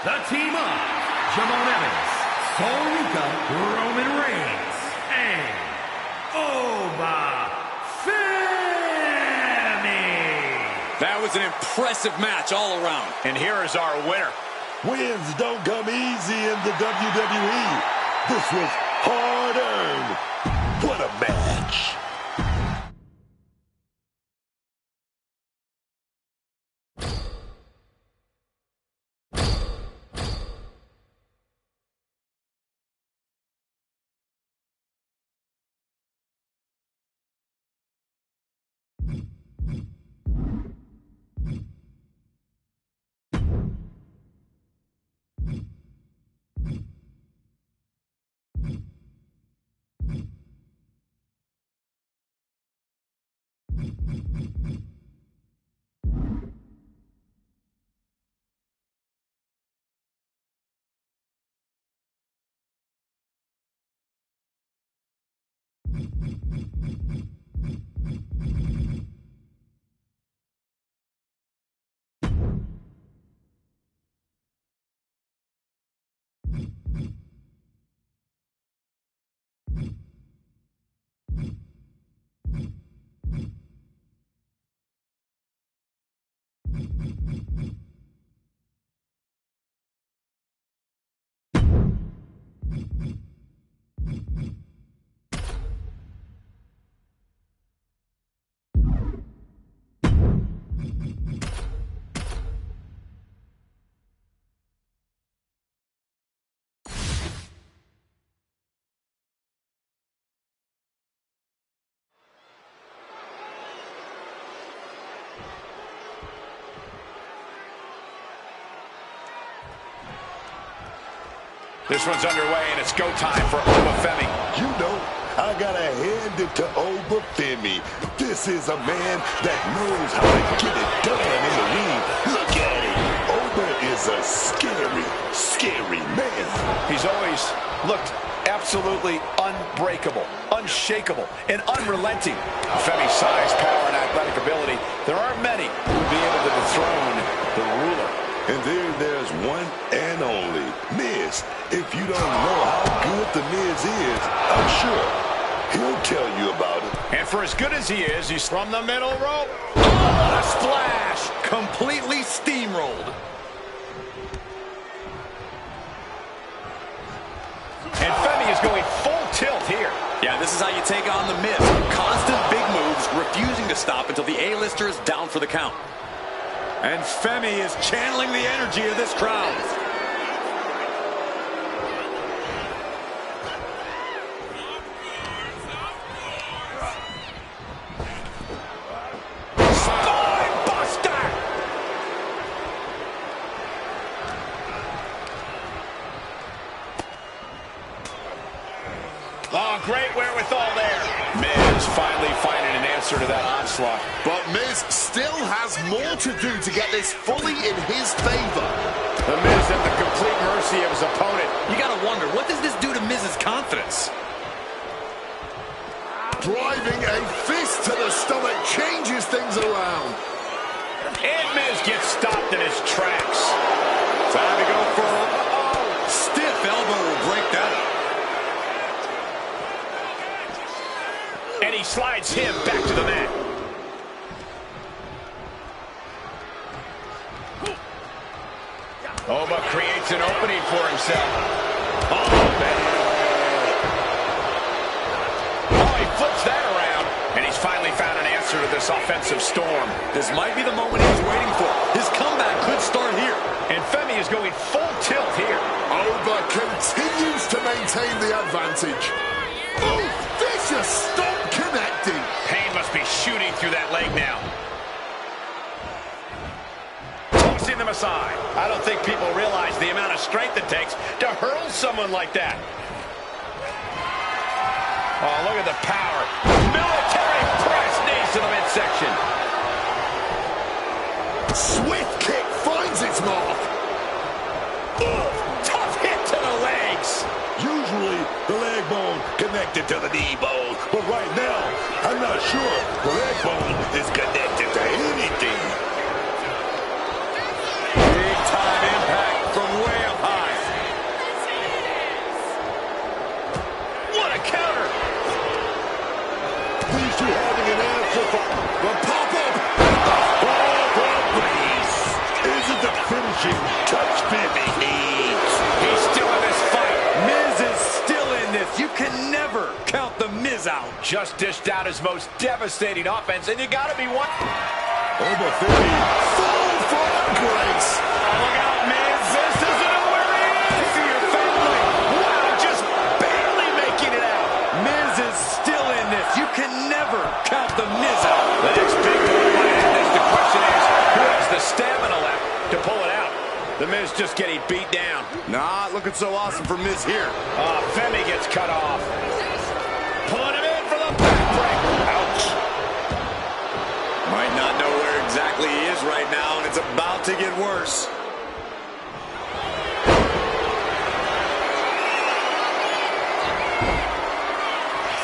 Speaker 4: the team of Jamon Evans, Sol Ruca, Roman Reigns, and Oba Femi.
Speaker 5: That was an impressive match all around.
Speaker 1: And here is our winner.
Speaker 3: Wins don't come easy in the WWE. This was hard-earned. What a match.
Speaker 1: This one's underway, and it's go time for Oba Femi.
Speaker 3: You know, I gotta hand it to Oba Femi. This is a man that knows how to get it done in the ring. Look at him. Oba is a scary, scary man.
Speaker 1: He's always looked absolutely unbreakable, unshakable, and unrelenting. Femi's size, power, and athletic ability, there aren't many who would be able to dethrone the ruler.
Speaker 3: And there's one and only Miz. If you don't know how good the Miz is, I'm sure he'll tell you about it.
Speaker 1: And for as good as he is, he's from the middle rope.
Speaker 2: Oh, what a splash! Completely steamrolled.
Speaker 1: And Femi is going full tilt here.
Speaker 2: Yeah, this is how you take on the Miz. Constant big moves, refusing to stop until the A-lister is down for the count.
Speaker 5: And Femi is channeling the energy of this crowd.
Speaker 1: Spinebuster! Oh, great wherewithal there. Miz finally finding an answer to that onslaught.
Speaker 6: But Miz still has more to do to get this fully in his favor.
Speaker 1: The Miz at the complete mercy of his opponent.
Speaker 2: You gotta wonder, what does this do to Miz's confidence?
Speaker 6: Driving a fist to the stomach changes things around.
Speaker 1: And Miz gets stopped in his tracks.
Speaker 2: Time to go for a stiff elbow will break that up.
Speaker 1: And he slides him back to the mat. Oba creates an opening for himself. Oh, man. Oh, he flips that around. And he's finally found an answer to this offensive storm.
Speaker 2: This might be the moment he was waiting for. His comeback could start here.
Speaker 1: And Femi is going full tilt here.
Speaker 6: Oba continues to maintain the advantage. Oh, vicious stomp connecting.
Speaker 1: Pain must be shooting through that leg now. Tossing them aside. I don't think people realize the amount of strength it takes to hurl someone like that. Oh, look at the power. Military press knees to the midsection.
Speaker 6: Swift kick finds its mark.
Speaker 1: Ugh, tough hit to the legs.
Speaker 3: Usually, the leg bone connected to the knee bone. But right now, I'm not sure the leg bone is connected to anything.
Speaker 5: Big time impact from way
Speaker 1: dished out his most devastating offense, and you gotta be one.
Speaker 3: Over 50. Full front grace.
Speaker 5: Look out, Miz. This doesn't know where he is. See your family.
Speaker 1: Wow, just barely making it out.
Speaker 5: Miz is still in this. You can never count the Miz out.
Speaker 1: The next big move might end this. The question is, who has the stamina left to pull it out? The Miz just getting beat down.
Speaker 5: Not looking so awesome for Miz here.
Speaker 1: Femi gets cut off. Pulling him in for the backbreak. Ouch.
Speaker 5: Might not know where exactly he is right now, and it's about to get worse.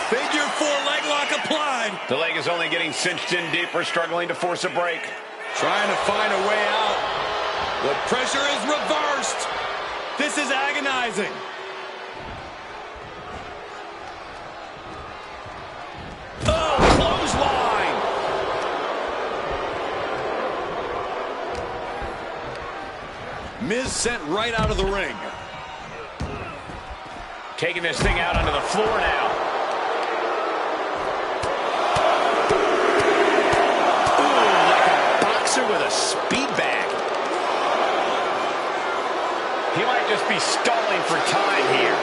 Speaker 5: Figure 4 leg lock applied.
Speaker 1: The leg is only getting cinched in deeper, struggling to force a break.
Speaker 5: Trying to find a way out. The pressure is reversed. This is agonizing.
Speaker 1: Oh, clothesline.
Speaker 5: Miz sent right out of the ring.
Speaker 1: Taking this thing out onto the floor now. Ooh, like a boxer with a speed bag. He might just be stalling for time here.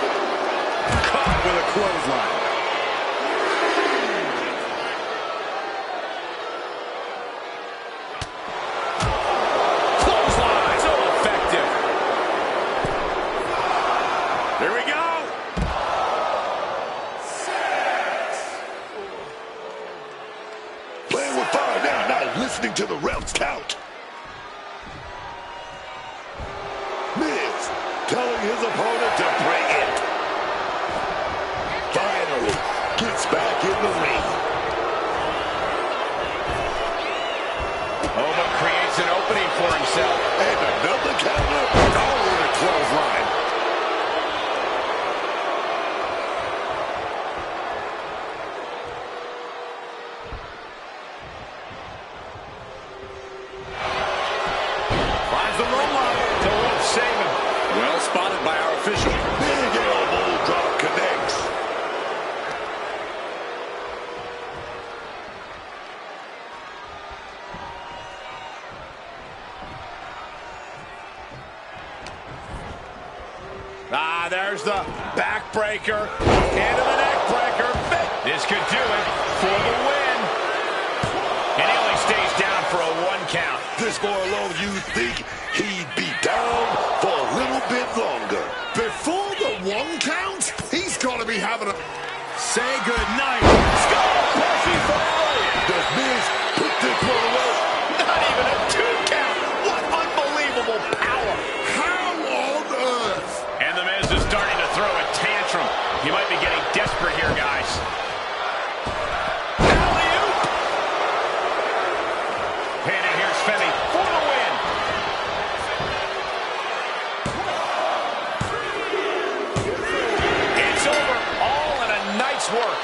Speaker 5: Caught with a clothesline.
Speaker 1: Clothesline, so effective.
Speaker 5: Here we go.
Speaker 3: Playing with fire now, not listening to the ref's count. Miz telling his opponent to bring it. Finally gets back in the ring.
Speaker 1: Oh, but creates an opening for himself.
Speaker 3: And another counter. Oh, and a clothesline.
Speaker 5: Finds the roll up.
Speaker 1: The rope save him.
Speaker 5: Well spotted by our official.
Speaker 3: Big elbow drop connects.
Speaker 1: There's the backbreaker into the neckbreaker. This could do it for the win. And he only stays down for a 1 count.
Speaker 3: This score alone, you think he'd be down for a little bit longer.
Speaker 6: Before the 1 count, he's got to be having a...
Speaker 5: Say goodnight.
Speaker 1: Skull crushing fall.
Speaker 3: Does Miz put this one away?
Speaker 1: Not even a 2 count. What unbelievable power.
Speaker 6: How on earth?
Speaker 1: And the Miz is starting to throw a tantrum. He might be getting desperate here, guys. Alley-oop. And here's Femi for the win. It's over. All in a night's work.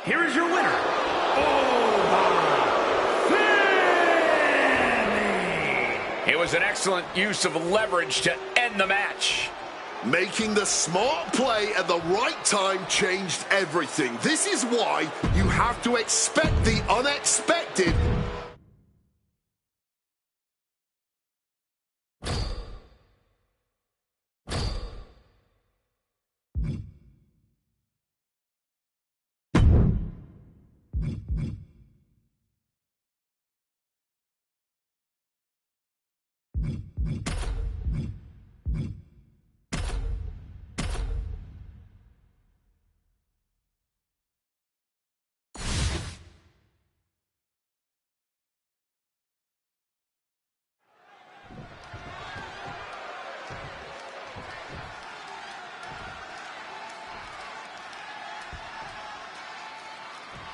Speaker 4: Here is your winner,
Speaker 1: It was an excellent use of leverage to end the match.
Speaker 6: Making the smart play at the right time changed everything. This is why you have to expect the unexpected.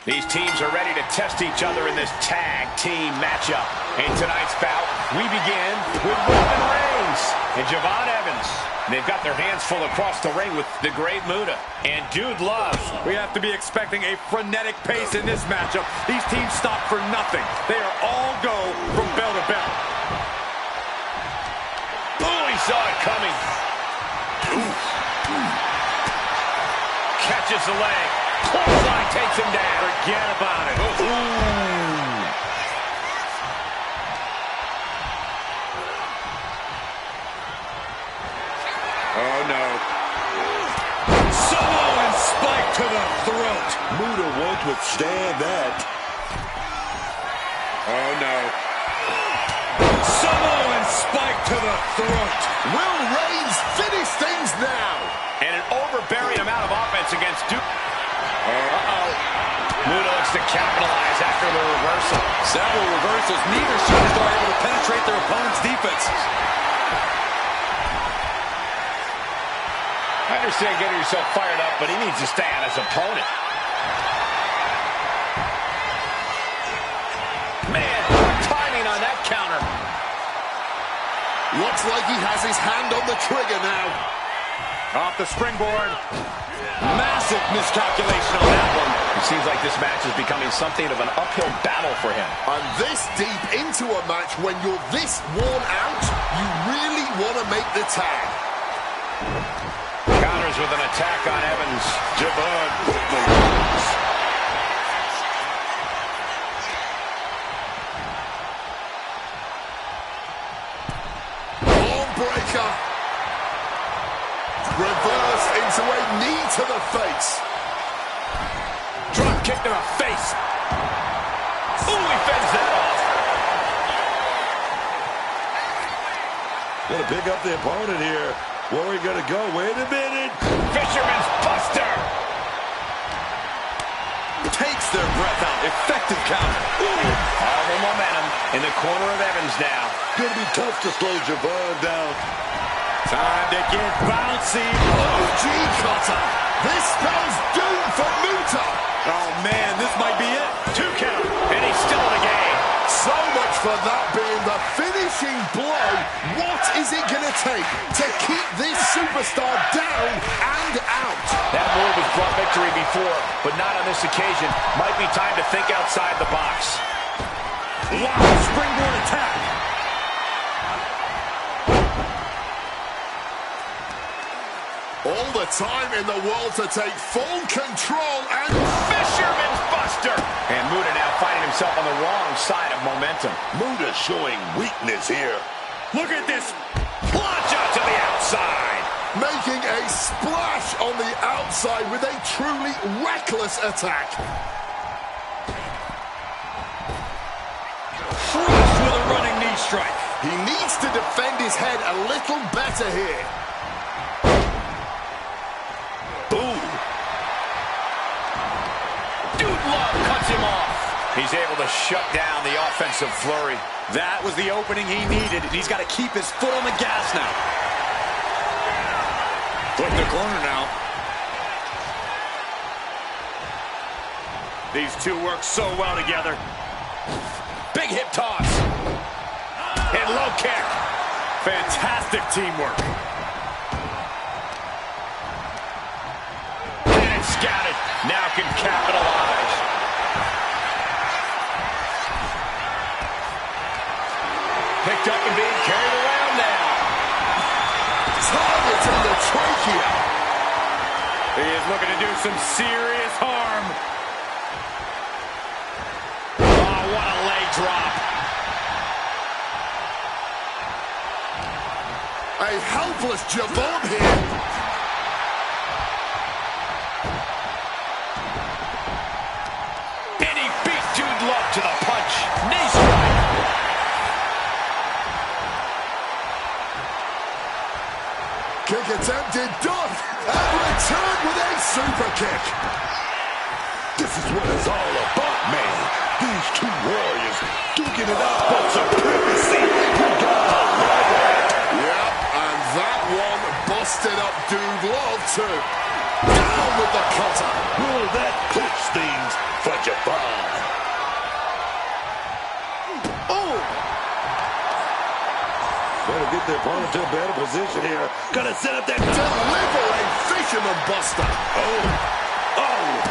Speaker 1: These teams are ready to test each other in this tag team matchup. In tonight's bout, we begin with Roman Reigns and Javon Evans. They've got their hands full across the ring with the Great Muta and Dude Love.
Speaker 5: We have to be expecting a frenetic pace in this matchup. These teams stop for nothing. They are all go from bell to bell.
Speaker 1: Oh, he saw it coming. Catches the leg. Clothesline takes him down.
Speaker 5: Forget about it. Oh, no. Samoan spike to the throat.
Speaker 3: Muta won't withstand that.
Speaker 5: Oh, no. Samoan spike to the throat.
Speaker 6: Will Reigns finish things now?
Speaker 1: And an overbearing amount of offense against Duke. Muta looks to capitalize after the reversal.
Speaker 2: Several reversals. Neither superstar able to penetrate their opponent's defenses.
Speaker 1: I understand getting yourself fired up, but he needs to stay on his opponent. Man, timing on that counter.
Speaker 6: Looks like he has his hand on the trigger now.
Speaker 5: Off the springboard. Massive miscalculation on that one.
Speaker 1: It seems like this match is becoming something of an uphill battle for him.
Speaker 6: And this deep into a match, when you're this worn out, you really want to make the tag.
Speaker 1: Counters with an attack on Evans.
Speaker 3: Javon quickly moves.
Speaker 6: Arm breaker. Reversed into a knee to the face.
Speaker 1: Drop kick to the face. Ooh, he fends that off.
Speaker 3: Gonna pick up the opponent here. Where are we gonna go? Wait a minute.
Speaker 1: Fisherman's Buster.
Speaker 2: Takes their breath out. Effective counter.
Speaker 1: All the momentum in the corner of Evans now.
Speaker 3: Gonna be tough to slow Javon down.
Speaker 5: Time to get bouncy.
Speaker 6: OG cutter. This spells doom for Muta.
Speaker 5: Oh, man, this might be it.
Speaker 1: 2 count, and he's still in the game.
Speaker 6: So much for that being the finishing blow. What is it going to take to keep this superstar down and out?
Speaker 1: That move has brought victory before, but not on this occasion. Might be time to think outside the box.
Speaker 5: Wow, springboard attack.
Speaker 6: All the time in the world to take full control and
Speaker 1: Fisherman's Buster. And Muta now finding himself on the wrong side of momentum.
Speaker 3: Muta showing weakness here.
Speaker 5: Look at this.
Speaker 1: Plancha to the outside.
Speaker 6: making a splash on the outside with a truly reckless attack.
Speaker 5: Crushed with a running knee strike.
Speaker 6: He needs to defend his head a little better here.
Speaker 3: Boom.
Speaker 1: Dude Love cuts him off. He's able to shut down the offensive flurry.
Speaker 5: That was the opening he needed, and he's got to keep his foot on the gas now. Flip the corner now. These two work so well together.
Speaker 1: Big hip toss. And low kick.
Speaker 5: Fantastic teamwork.
Speaker 1: And scouted. Now can capitalize. Picked up and being carried around now.
Speaker 6: Targeting the trachea.
Speaker 5: He is looking to do some serious harm.
Speaker 1: Oh, what a leg drop.
Speaker 6: A helpless Javon here.
Speaker 1: And he beat Dude Love to the punch. Knee strike.
Speaker 6: Kick attempted, done, and returned with a super kick.
Speaker 3: This is what it's all about, man. These two warriors duking it out for supremacy. You gotta love it.
Speaker 6: Yep, and that one busted up Dude Love too. Down with the cutter.
Speaker 3: Will that clinch things for Javon?
Speaker 6: Oh!
Speaker 3: Better get the opponent to a better position here. Gonna set up that...
Speaker 6: Deliver a fisherman buster.
Speaker 3: Oh,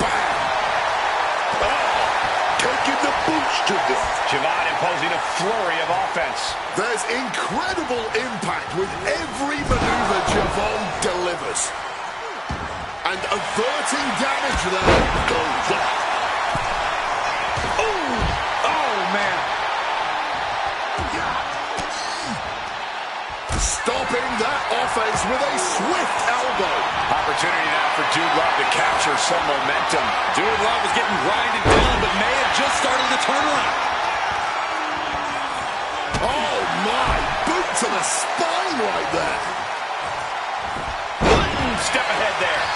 Speaker 3: bang. Oh, taking the boot mastered this.
Speaker 1: Javon imposing a flurry of offense.
Speaker 6: There's incredible impact with every maneuver Javon delivers. And averting damage there goes up.
Speaker 5: Oh, man.
Speaker 6: Stopping that offense with a swift elbow.
Speaker 1: Opportunity now for Dude Love to capture some momentum.
Speaker 5: Dude Love was getting grinded down, but may have just started the turnaround.
Speaker 6: Oh, my. Boot to the spine right there.
Speaker 1: Step ahead there.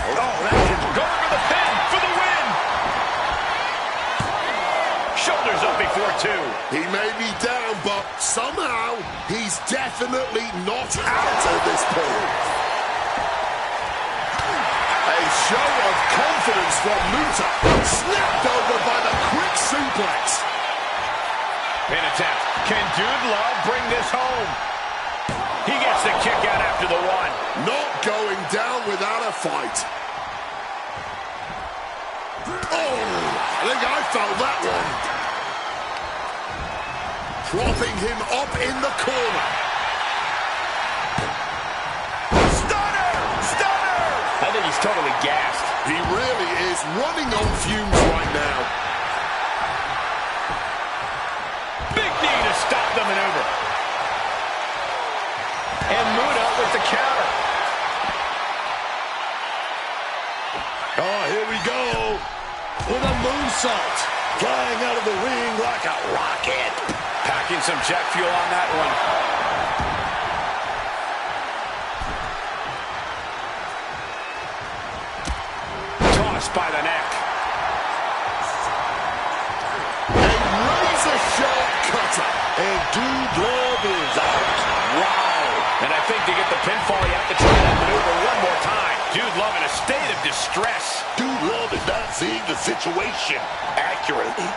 Speaker 1: Oh, that can go for the pin for the win. Shoulders up before two.
Speaker 6: He may be down, but somehow he's definitely not out at this point. A show of confidence from Muta. Snapped over by the quick suplex.
Speaker 1: Pin attempt. Can Dude Love bring this home? He gets the kick out after the one.
Speaker 6: Not going down without a fight. Oh, I think I felt that one. Propping him up in the corner.
Speaker 1: Stunner! Stunner! I think he's totally gassed.
Speaker 6: He really is running on fumes right now.
Speaker 1: Big knee to stop the maneuver. And Muta with the counter.
Speaker 3: Oh, here we go. With a moonsault. Flying out of the ring like a rocket.
Speaker 1: Packing some jet fuel on that one. Tossed by the neck.
Speaker 6: A razor-sharp cutter.
Speaker 3: And Dude Love is out.
Speaker 1: Wow. And I think to get the pinfall, you have to try that maneuver one more time. Dude Love in a state of distress.
Speaker 3: Dude Love is not seeing the situation accurately.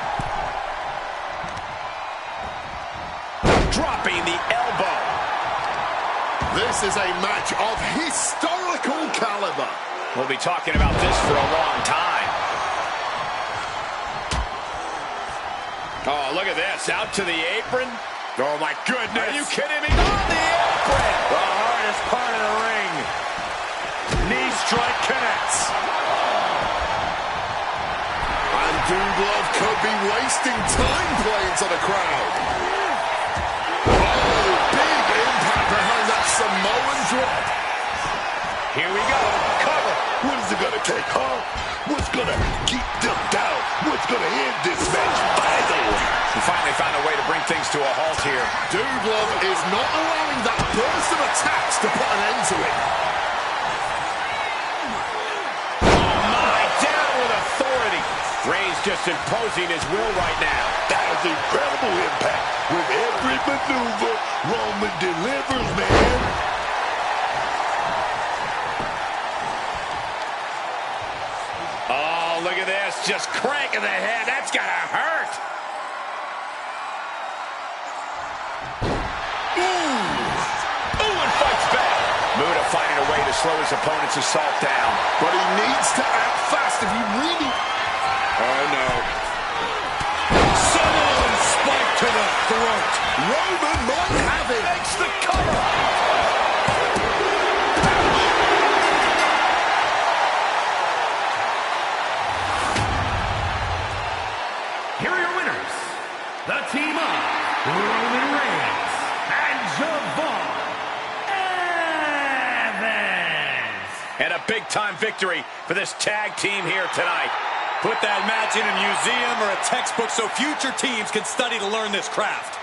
Speaker 1: Dropping the elbow.
Speaker 6: This is a match of historical caliber.
Speaker 1: We'll be talking about this for a long time. Oh, look at this. Out to the apron.
Speaker 5: Oh, my goodness.
Speaker 1: Are you kidding me? On the apron.
Speaker 5: The hardest part of the ring. Knee strike connects.
Speaker 6: And Dude Love could be wasting time playing to the crowd. Oh, big impact behind that Samoan drop.
Speaker 1: Here we go. Cover.
Speaker 3: What is it going to take, huh? What's going to keep them down? What's going to end this match finally?
Speaker 1: He finally found a way to bring things to a halt here.
Speaker 6: Dude Love is not allowing that burst of attacks to put an end to it.
Speaker 1: Oh, my. Down with authority. Ray's just imposing his will right now.
Speaker 3: That is incredible impact. With every maneuver, Roman delivers, man.
Speaker 1: Oh, look at this. Just cranking the head. That's got to hurt. Ooh, and fights back. Muta finding a way to slow his opponent's assault down.
Speaker 6: But he needs to act fast if he really...
Speaker 5: Oh, no. Samoan spike to the throat.
Speaker 6: Roman might have it.
Speaker 1: Makes the cover.
Speaker 4: Here are your winners, the team of Roman Reigns and Javon Evans.
Speaker 1: And a big-time victory for this tag team here tonight.
Speaker 5: Put that match in a museum or a textbook so future teams can study to learn this craft.